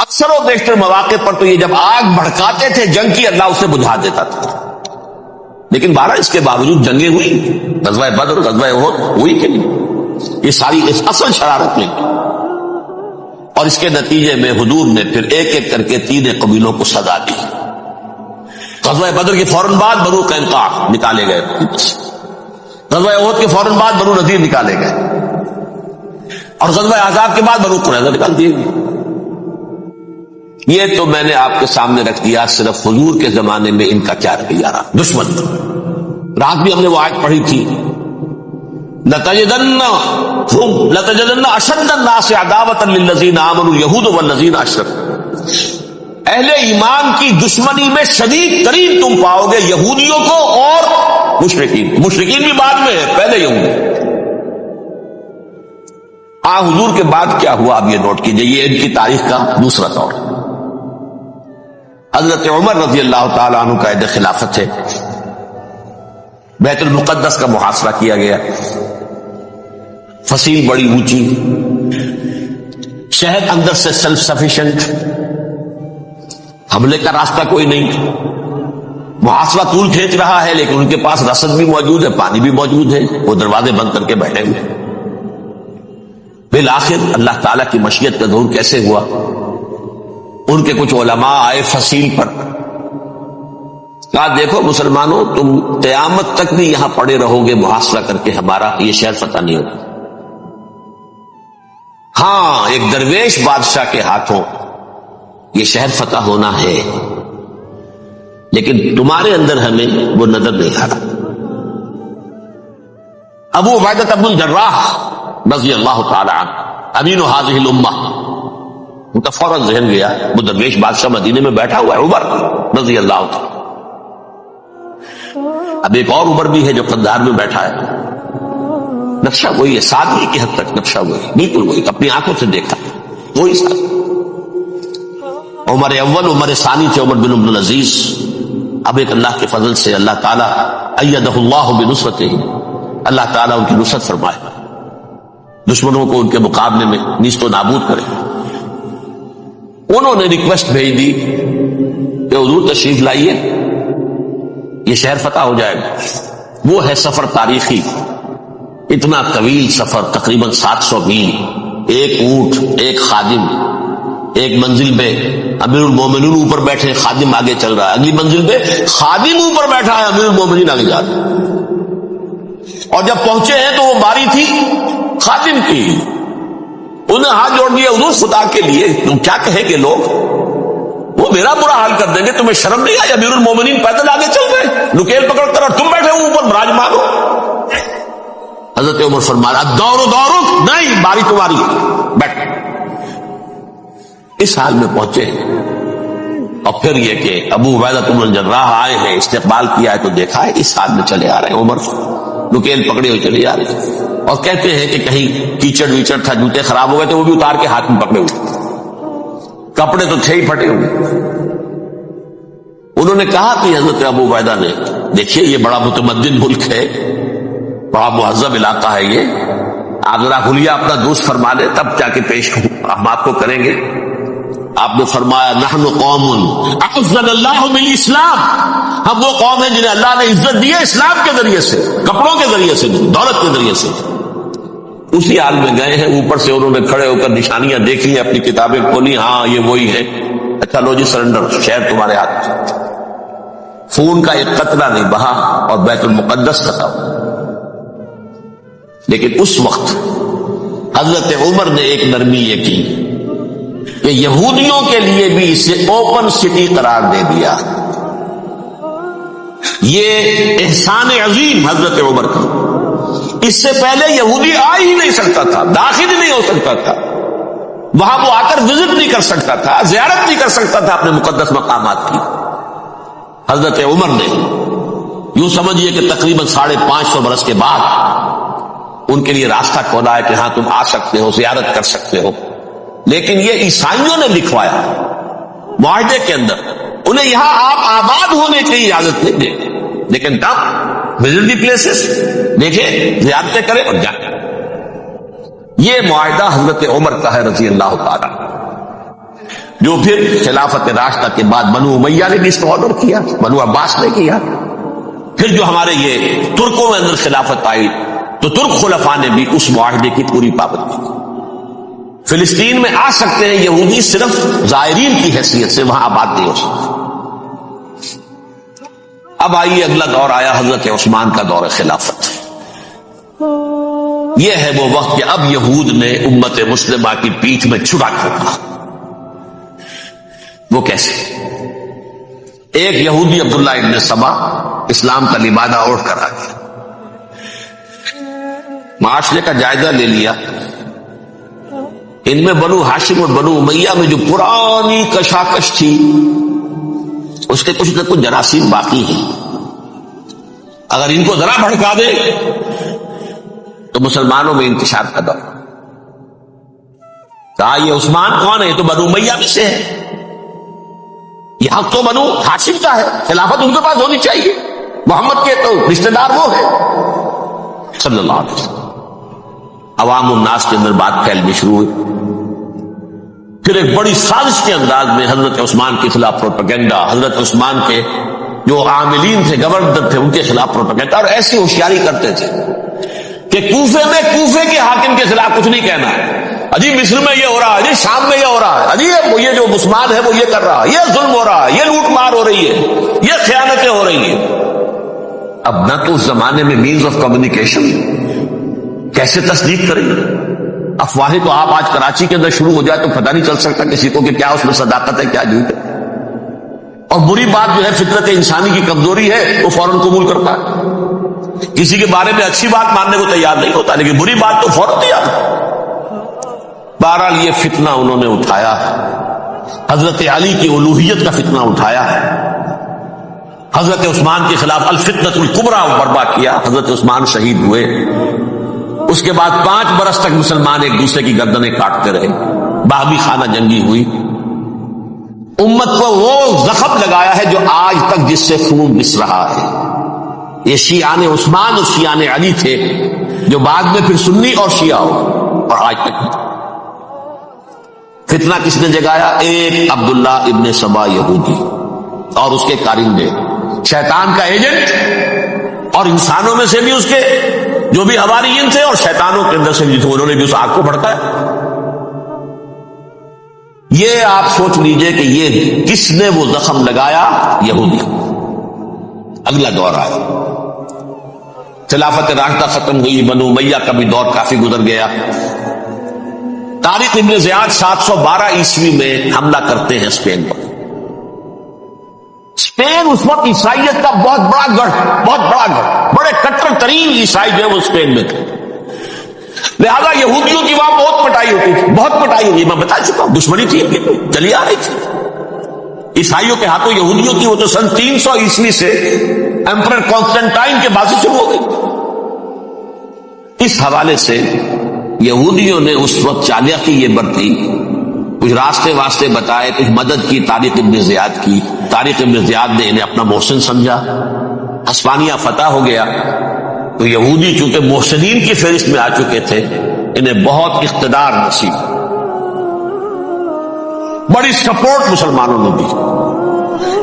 اکثر و بیشتر مواقع پر تو یہ جب آگ بھڑکاتے تھے جنگ کی، اللہ اسے بجھا دیتا تھا۔ لیکن بہرحال اس کے باوجود جنگیں ہوئی، غزوہ بدر، غزوہ احد ہوئی کہ نہیں، یہ ساری اس اصل شرارت میں، اور اس کے نتیجے میں حضور نے پھر ایک ایک کر کے 3 قبیلوں کو سزا دی۔ غزوہ بدر کے فوراً بعد بنو قینقاع نکالے گئے، غزوہ احد کے فوراً بعد بنو نذیر نکالے گئے، اور غزوہ احزاب کے بعد بنو قریظہ نکال دیے گئے۔ یہ تو میں نے آپ کے سامنے رکھ دیا صرف حضور کے زمانے میں ان کا کیا رویہ رہا، دشمن۔ رات بھی ہم نے وہ آیت پڑھی تھی، لَتَجِدَنَّ أَشَدَّ النَّاسِ عَدَاوَةً لِلَّذِينَ آمَنُوا الْيَهُودُ وَالَّذِينَ أَشْرَكُوا، اہل ایمان کی دشمنی میں شدید ترین تم پاؤ گے یہودیوں کو اور مشرکین۔ مشرکین بھی بعد میں ہے، پہلے یہودی۔ حضور کے بعد کیا ہوا اب یہ نوٹ کیجئے، یہ ان کی تاریخ کا دوسرا دور۔ حضرت عمر رضی اللہ تعالی عنہ کا عہد خلافت ہے، بیت المقدس کا محاصرہ کیا گیا، فصیل بڑی اونچی، شہر اندر سے سیلف سفیشینٹ، حملے کا راستہ کوئی نہیں، محاصرہ طول کھینچ رہا ہے، لیکن ان کے پاس رسد بھی موجود ہے، پانی بھی موجود ہے، وہ دروازے بند کر کے بیٹھے ہوئے۔ بالآخر اللہ تعالیٰ کی مشیت کا ظہور کیسے ہوا، ان کے کچھ علماء آئے فصیل پر، کہا دیکھو مسلمانوں، تم قیامت تک بھی یہاں پڑے رہو گے محاصرہ کر کے، ہمارا یہ شہر فتح نہیں ہوگا۔ ہاں ایک درویش بادشاہ کے ہاتھوں یہ شہر فتح ہونا ہے، لیکن تمہارے اندر ہمیں وہ نظر نہیں آ رہا۔ ابو عبیدہ بن الجراح رضی اللہ تعالی عنہ، امین هذه الامہ، ان کا فوراً ذہن گیا وہ درویش بادشاہ مدینے میں بیٹھا ہوا ہے عمر رضی اللہ عنہ. اب ایک اور عمر بھی ہے جو قندھار میں بیٹھا ہے. نقشہ وہی ہے، سادگی کی حد تک نقشہ وہی، بالکل وہی، اپنی آنکھوں سے دیکھا وہی سادگی. عمر اول عمر ثانی تھے عمر بن عبد العزیز. اب ایک اللہ کے فضل سے اللہ تعالیٰ ایدہ اللہ بنصرتہ، اللہ تعالیٰ ان کی نصرت فرمائے، دشمنوں کو ان کے مقابلے میں نیست و نابود کرے. انہوں نے ریکویسٹ بھیج دی کہ حضور تشریف لائیے، یہ شہر فتح ہو جائے گا. وہ ہے سفر تاریخی، اتنا طویل سفر، تقریباً 700 میل، ایک اونٹ، ایک خادم، ایک منزل پہ امیر المومنین اوپر بیٹھے، خادم آگے چل رہا ہے، اگلی منزل پہ خادم اوپر بیٹھا ہے، امیر المومنین آگے جا رہے ہیں. اور جب پہنچے ہیں تو وہ باری تھی خادم کی. انہیں ہاتھ جوڑ دیا، حضور خدا کے لیے تم کیا کہے گے لوگ، وہ میرا برا حال کر دیں گے، تمہیں شرم نہیں آئی؟ امیر المومنین پیدل آگے چل رہے، نکیل پکڑ کر، اور تم بیٹھے ہو اوپر براجمان ہو. حضرت عمر فرمایا دورو دورو، نہیں باری تمہاری ہے، بیٹھ. اس حال میں پہنچے. اور پھر یہ کہ ابو عبیدہ بن الجراح آئے ہیں، استقبال کیا ہے تو دیکھا ہے اس حال میں چلے آ رہے ہیں. عمر نکیل پکڑے ہوئے چلے آ رہے ہیں. اور کہتے ہیں کہ کہیں کیچڑ ویچڑ تھا، جوتے خراب ہو گئے تھے، وہ بھی اتار کے ہاتھ میں پکڑے ہوئے، کپڑے تو تھے ہی پھٹے ہوئے. انہوں نے کہا کہ حضرت ابو عبیدہ نے، دیکھیے یہ بڑا متمدن ملک ہے، بڑا مہذب علاقہ ہے، یہ آپ ذرا حلیہ اپنا دوست فرما لیں تب جا کے پیش ہم آپ کو کریں گے. آپ نے فرمایا نحن قوم اعزنا اللہ بالاسلام، ہم وہ قوم ہیں جنہیں اللہ نے عزت دی ہے اسلام کے ذریعے سے، کپڑوں کے ذریعے سے، دولت کے ذریعے سے. اسی حال میں گئے ہیں. اوپر سے انہوں نے کھڑے ہو کر نشانیاں دیکھی، اپنی کتابیں کھولی، ہاں یہ وہی ہے. اچھا لو جی سرنڈر، شہر تمہارے ہاتھ میں. خون کا ایک قطرہ نہیں بہا اور بیت المقدس فتح. لیکن اس وقت حضرت عمر نے ایک نرمی یہ کی کہ یہودیوں کے لیے بھی اسے اوپن سٹی قرار دے دیا. یہ احسان عظیم حضرت عمر کا. اس سے پہلے یہودی آ ہی نہیں سکتا تھا، داخل ہی نہیں ہو سکتا تھا، وہاں وہ آ کر وزٹ نہیں کر سکتا تھا، زیارت نہیں کر سکتا تھا اپنے مقدس مقامات کی. حضرت عمر نے یوں سمجھیے کہ تقریباً 550 برس کے بعد ان کے لیے راستہ کھولا ہے کہ ہاں تم آ سکتے ہو، زیارت کر سکتے ہو. لیکن یہ عیسائیوں نے لکھوایا معاہدے کے اندر، انہیں یہاں آپ آباد ہونے کی اجازت نہیں دے، لیکن کب وزٹ دی پلیسز، دیکھیں زیارتیں کریں اور جائیں. یہ معاہدہ حضرت عمر کا ہے رضی اللہ تعالی، جو پھر خلافت راشدہ کے بعد بنو امیہ نے بھی اس کو آرڈر کیا، بنو عباس نے کیا. پھر جو ہمارے یہ ترکوں میں اندر خلافت آئی تو ترک خلفاء نے بھی اس معاہدے کی پوری پابندی کی. فلسطین میں آ سکتے ہیں یہودی صرف زائرین کی حیثیت سے، وہاں آباد نہیں ہو سکتے. اب آئیے اگلا دور آیا حضرت عثمان کا دور خلافت. یہ ہے وہ وقت کہ اب یہود نے امت مسلمہ کی پیٹھ میں چھڑا ٹھوکا. وہ کیسے؟ ایک یہودی عبداللہ ابن سبا اسلام کا لبادہ اوڑھ کر آ گیا، معاشرے کا جائزہ لے لیا. ان میں بنو ہاشم اور بنو امیہ میں جو پرانی کشاکش تھی اس کے کچھ نہ کچھ جراثیم باقی ہیں. اگر ان کو ذرا بھڑکا دے تو مسلمانوں میں انتشار کا دور. کہا یہ عثمان کون ہے؟ یہ تو بنو امیہ میں سے ہے، یہ حق تو بنو ہاشم کا ہے، خلافت ان کے پاس ہونی چاہیے، محمد کے تو رشتہ دار وہ ہے صلی اللہ علیہ وسلم. عوام الناس کے اندر بات پھیلنی شروع ہوئی. پھر ایک بڑی سازش کے انداز میں حضرت عثمان کے خلاف پروپیگنڈا، حضرت عثمان کے جو عاملین تھے، گورنر تھے، ان کے خلاف پروپیگنڈا. اور ایسی ہوشیاری کرتے تھے کہ کوفے میں کوفے کے حاکم کے خلاف کچھ نہیں کہنا، اجی مصر میں یہ ہو رہا ہے، اجی شام میں یہ ہو رہا ہے، اجی یہ جو مسلمان ہے وہ یہ کر رہا ہے، یہ ظلم ہو رہا ہے، یہ لوٹ مار ہو رہی ہے، یہ خیانتیں ہو رہی ہیں. اب نہ تو اس زمانے میں مینز آف کمیونیکیشن، کیسے تصدیق کریں؟ افواہیں تو آپ آج کراچی کے اندر شروع ہو جائے تو پتہ نہیں چل سکتا کسی کو کہ کیا اس میں صداقت ہے کیا جھوٹ ہے. اور بری بات جو ہے فطرت انسانی کی کمزوری ہے، وہ فوراً قبول کرتا ہے. کسی کے بارے میں اچھی بات ماننے کو تیار نہیں ہوتا، لیکن بری بات تو فوراً تیار ہے. بہرحال یہ فتنہ انہوں نے اٹھایا، حضرت علی کی الوہیت کا فتنہ اٹھایا، حضرت عثمان کے خلاف الفتنۃ الکبریٰ برپا کیا، حضرت عثمان شہید ہوئے۔ اس کے بعد 5 برس تک مسلمان ایک دوسرے کی گردنیں کاٹتے رہے، باہمی خانہ جنگی ہوئی۔ امت کو وہ زخم لگایا ہے جو آج تک جس سے خون بس رہا ہے۔ یہ شیعان عثمان اور شیعان علی تھے جو بعد میں پھر سنی اور شیعہ ہو، اور آج تک فتنہ کس نے جگایا؟ ایک عبداللہ ابن سبا یہودی اور اس کے کارندے، شیطان کا ایجنٹ، اور انسانوں میں سے بھی اس کے جو بھی حواریین تھے اور شیطانوں کے اندر سے بھی تھے، انہوں نے بھی اس آگ کو بھڑکایا۔ یہ آپ سوچ لیجئے کہ یہ کس نے وہ زخم لگایا؟ یہودی۔ اگلا دور آیا، خلافت راشدہ ختم ہوئی، بنو امیہ کا بھی دور کافی گزر گیا۔ طارق ابن زیاد 712 عیسوی میں حملہ کرتے ہیں اسپین پر۔ اسپین اس وقت عیسائیت کا بہت بڑا گڑھ، بڑے کٹر ترین عیسائی جو ہے وہ اسپین میں تھے، لہذا یہودیوں کی وہاں بہت پٹائی ہوتی تھی، بہت پٹائی ہوئی، میں بتا چکا ہوں، دشمنی تھی چلی آ رہی تھی عیسائیوں کے ہاتھوں یہودیوں کی۔ وہ تو سن 300 عیسوی سے ایمپرر کانسٹنٹائن کے بعد سے شروع ہو گئی۔ اس حوالے سے یہودیوں نے اس وقت چالاکی یہ برتی، کچھ راستے واسطے بتائے، کچھ مدد کی طارق ابن زیاد کی۔ طارق ابن زیاد نے انہیں اپنا محسن سمجھا، ہسپانیہ فتح ہو گیا تو یہودی چونکہ محسنین کی فہرست میں آ چکے تھے، انہیں بہت اقتدار نصیب، بڑی سپورٹ مسلمانوں نے دی۔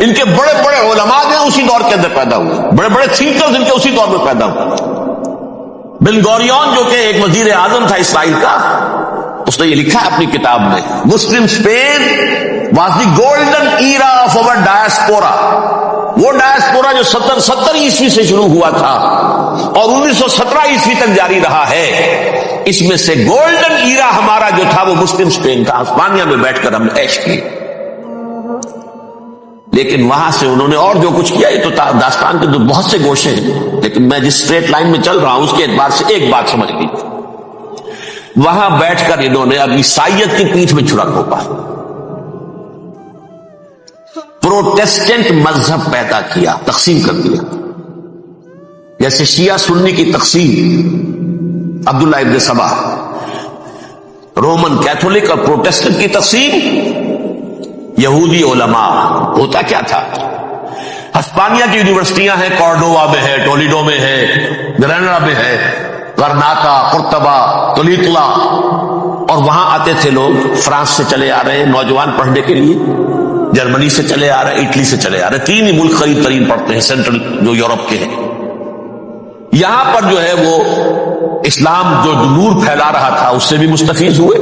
ان کے بڑے بڑے علماء جو اسی دور کے اندر پیدا ہوئے، بڑے بڑے تھنکرز ان کے اسی دور میں پیدا ہوئے۔ بن گوریون جو کہ ایک وزیر اعظم تھا اسرائیل کا، اس نے یہ لکھا ہے اپنی کتاب میں، Muslim Spain was the golden era of our diaspora. وہ ڈائسپورا جو 70 عیسوی سے شروع ہوا تھا اور 1917 عیسوی تک جاری رہا ہے، اس میں سے گولڈن ایرا ہمارا جو تھا وہ مسلم اسپین کا، ہسپانیہ میں بیٹھ کر ہم نے عیش کی۔ لیکن وہاں سے انہوں نے اور جو کچھ کیا، یہ تو داستان کے تو بہت سے گوشے ہیں، لیکن میں جس اسٹریٹ لائن میں چل رہا ہوں اس کے اعتبار سے ایک بات سمجھ لیجیے، وہاں بیٹھ کر انہوں نے اب عیسائیت کی پیٹھ میں چھڑا گھونپا، پروٹیسٹنٹ مذہب پیدا کیا، تقسیم کر دیا، جیسے شیعہ سنی کی تقسیم، عبداللہ ابن سبا، رومن کیتھولک اور پروٹیسٹنٹ کی تقسیم، یہودی علماء۔ ہوتا کیا تھا، ہسپانیہ کی یونیورسٹیاں ہیں، کارڈووا میں ہے، ٹولیڈو میں ہے، گریناڈا میں ہے، غرناطہ، قرطبہ، تولیتلا، اور وہاں آتے تھے لوگ، فرانس سے چلے آ رہے ہیں نوجوان پڑھنے کے لیے، جرمنی سے چلے آ رہے ہیں، اٹلی سے چلے آ رہے ہیں، 3 ہی ملک قریب ترین پڑھتے ہیں سینٹرل جو یورپ کے ہیں۔ یہاں پر جو ہے وہ اسلام جو نور پھیلا رہا تھا اس سے بھی مستفیض ہوئے،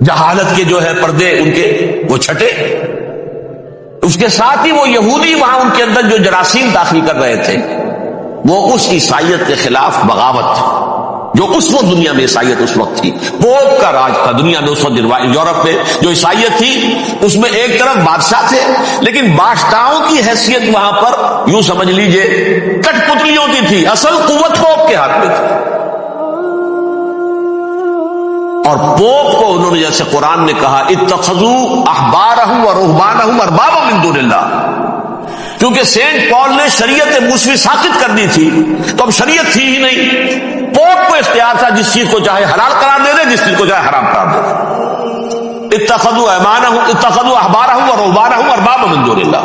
جہالت کے جو ہے پردے ان کے وہ چھٹے، اس کے ساتھ ہی وہ یہودی وہاں ان کے اندر جو جراثیم داخل کر رہے تھے وہ اس عیسائیت کے خلاف بغاوت، جو اس وقت دنیا میں عیسائیت اس وقت تھی، پوپ کا راج تھا دنیا میں اس وقت، یورپ میں جو عیسائیت تھی اس میں ایک طرف بادشاہ تھے، لیکن بادشاہوں کی حیثیت وہاں پر یوں سمجھ لیجئے کٹ پتلیوں کی تھی، اصل قوت پوپ کے ہاتھ میں تھی۔ اور پوپ کو انہوں نے جیسے قرآن نے کہا اتخذوا احبارهم ورهبانهم اربابا من دون اللہ، کیونکہ سینٹ پال نے شریعت موسوی ساقط کر دی تھی تو اب شریعت تھی ہی نہیں، پوپ کو اختیار تھا جس چیز کو چاہے حلال قرار دے دے، جس چیز کو چاہے حرام قرار دے دے۔ اتخذوا احبارهم ورهبانهم اربابا من دون اللہ۔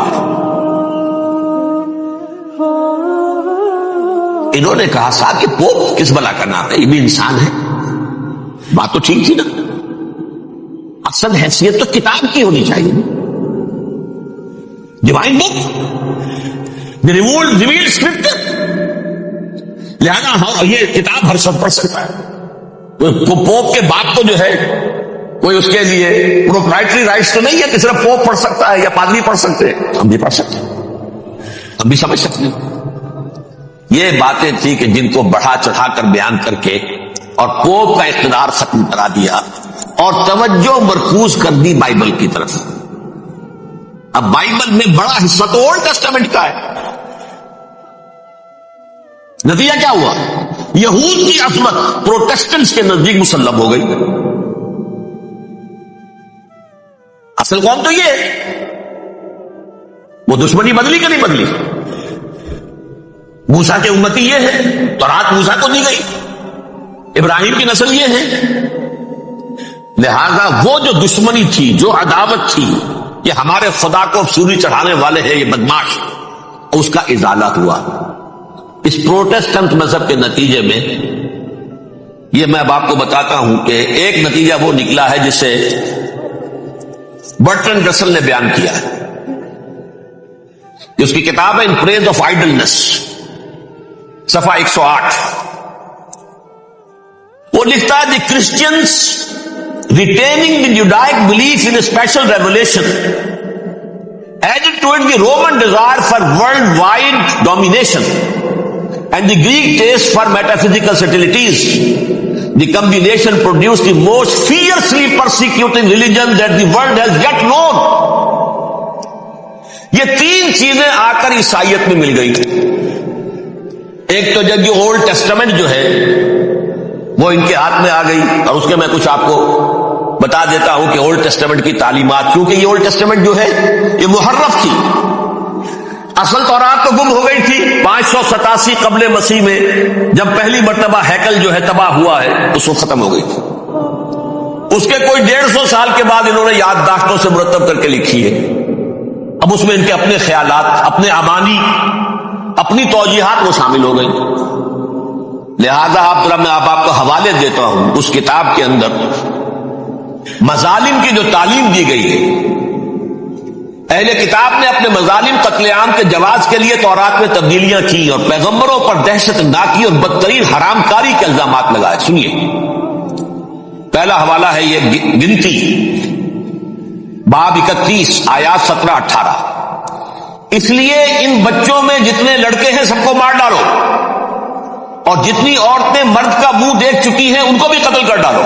انہوں نے کہا صاحب کہ پوپ کس بلا کا نام ہے، یہ بھی انسان ہے، بات تو ٹھیک تھی نا، اصل حیثیت تو کتاب کی ہونی چاہیے، ڈیوائن بک، ریویلڈ اسکرپچر، لہذا یہ کتاب ہر شخص پڑھ سکتا ہے۔ پوپ کے باپ کو جو ہے کوئی اس کے لیے پروپرائٹری رائٹس تو نہیں ہے کہ صرف پوپ پڑھ سکتا ہے یا پادری پڑھ سکتے ہیں، ہم بھی پڑھ سکتے ہیں، ہم بھی سمجھ سکتے ہیں۔ یہ باتیں تھی کہ جن کو بڑھا چڑھا کر بیان کر کے اور پوپ کا اقتدار ختم کرا دیا اور توجہ مرکوز کر دی بائبل کی طرف۔ اب بائبل میں بڑا حصہ تو اولڈ ٹیسٹامنٹ کا ہے، نتیجہ کیا ہوا، یہود کی عظمت پروٹیسٹنٹس کے نزدیک مسلم ہو گئی، اصل قوم تو یہ ہے. وہ دشمنی بدلی کہ نہیں بدلی؟ موسیٰ کے امتی یہ ہے، تورات موسیٰ کو دی گئی، ابراہیم کی نسل یہ ہے. لہذا وہ جو دشمنی تھی، جو عداوت تھی کہ ہمارے خدا کو سولی چڑھانے والے ہیں یہ بدماش، اس کا ازالہ ہوا. اس پروٹسٹنٹ مذہب کے نتیجے میں یہ میں اب آپ کو بتاتا ہوں کہ ایک نتیجہ وہ نکلا ہے جسے برٹرنڈ رسل نے بیان کیا ہے. اس کی کتاب ہے ان پریز آف آئیڈلنس، صفحہ 108. وہ لکھتا ہے the Christians retaining the Judaic belief in special revelation added to it the Roman desire for worldwide domination and the Greek taste for metaphysical subtleties. The combination produced the most fiercely persecuting religion that the world has yet known. یہ تین چیزیں آ کر عیسائیت میں مل گئی. ایک تو جب یہ اولڈ ٹیسٹمنٹ جو ہے وہ ان کے ہاتھ میں آ گئی، اور اس کے میں کچھ آپ کو بتا دیتا ہوں کہ اولڈ ٹیسٹمنٹ کی تعلیمات، کیونکہ یہ اولڈ ٹیسٹمنٹ جو ہے یہ محرف تھی. اصل تورات تو گم ہو گئی تھی 587 قبل مسیح میں، جب پہلی مرتبہ ہیکل جو ہے تباہ ہوا ہے، اس وقت ختم ہو گئی تھی. اس کے کوئی 150 سال کے بعد انہوں نے یادداشتوں سے مرتب کر کے لکھی ہے. اب اس میں ان کے اپنے خیالات، اپنے امانی، اپنی توجیحات وہ شامل ہو گئی. لہذا میں آپ کو حوالے دیتا ہوں اس کتاب کے اندر مظالم کی جو تعلیم دی گئی ہے. اہل کتاب نے اپنے مظالم قتل عام کے جواز کے لیے تورات میں تبدیلیاں کی اور پیغمبروں پر دہشت ناکی اور بدترین حرام کاری کے الزامات لگائے. سنیے، پہلا حوالہ ہے یہ گنتی باب 31 آیات 17-18. اس لیے ان بچوں میں جتنے لڑکے ہیں سب کو مار ڈالو، اور جتنی عورتیں مرد کا منہ دیکھ چکی ہیں ان کو بھی قتل کر ڈالو،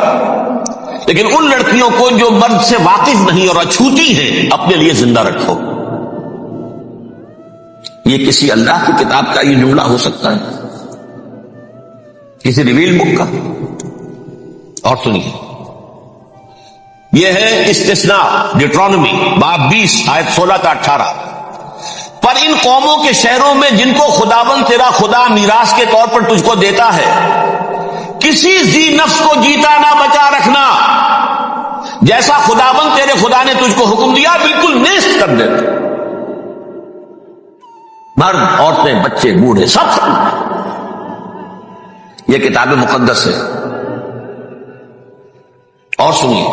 لیکن ان لڑکیوں کو جو مرد سے واقف نہیں اور اچھوتی ہیں اپنے لیے زندہ رکھو. یہ کسی اللہ کی کتاب کا یہ جملہ ہو سکتا ہے؟ کسی ریویل بک کا؟ اور سنیے، یہ ہے استثناء ڈیٹرانومی باب 20 آیت 16-18. پر ان قوموں کے شہروں میں جن کو خداوند تیرا خدا میراث کے طور پر تجھ کو دیتا ہے، کسی ذی نفس کو جیتا نہ بچا رکھنا، جیسا خداوند تیرے خدا نے تجھ کو حکم دیا بالکل نیست کر دے. مرد، عورتیں، بچے، بوڑھے سب یہ کتاب مقدس ہے. اور سنیے،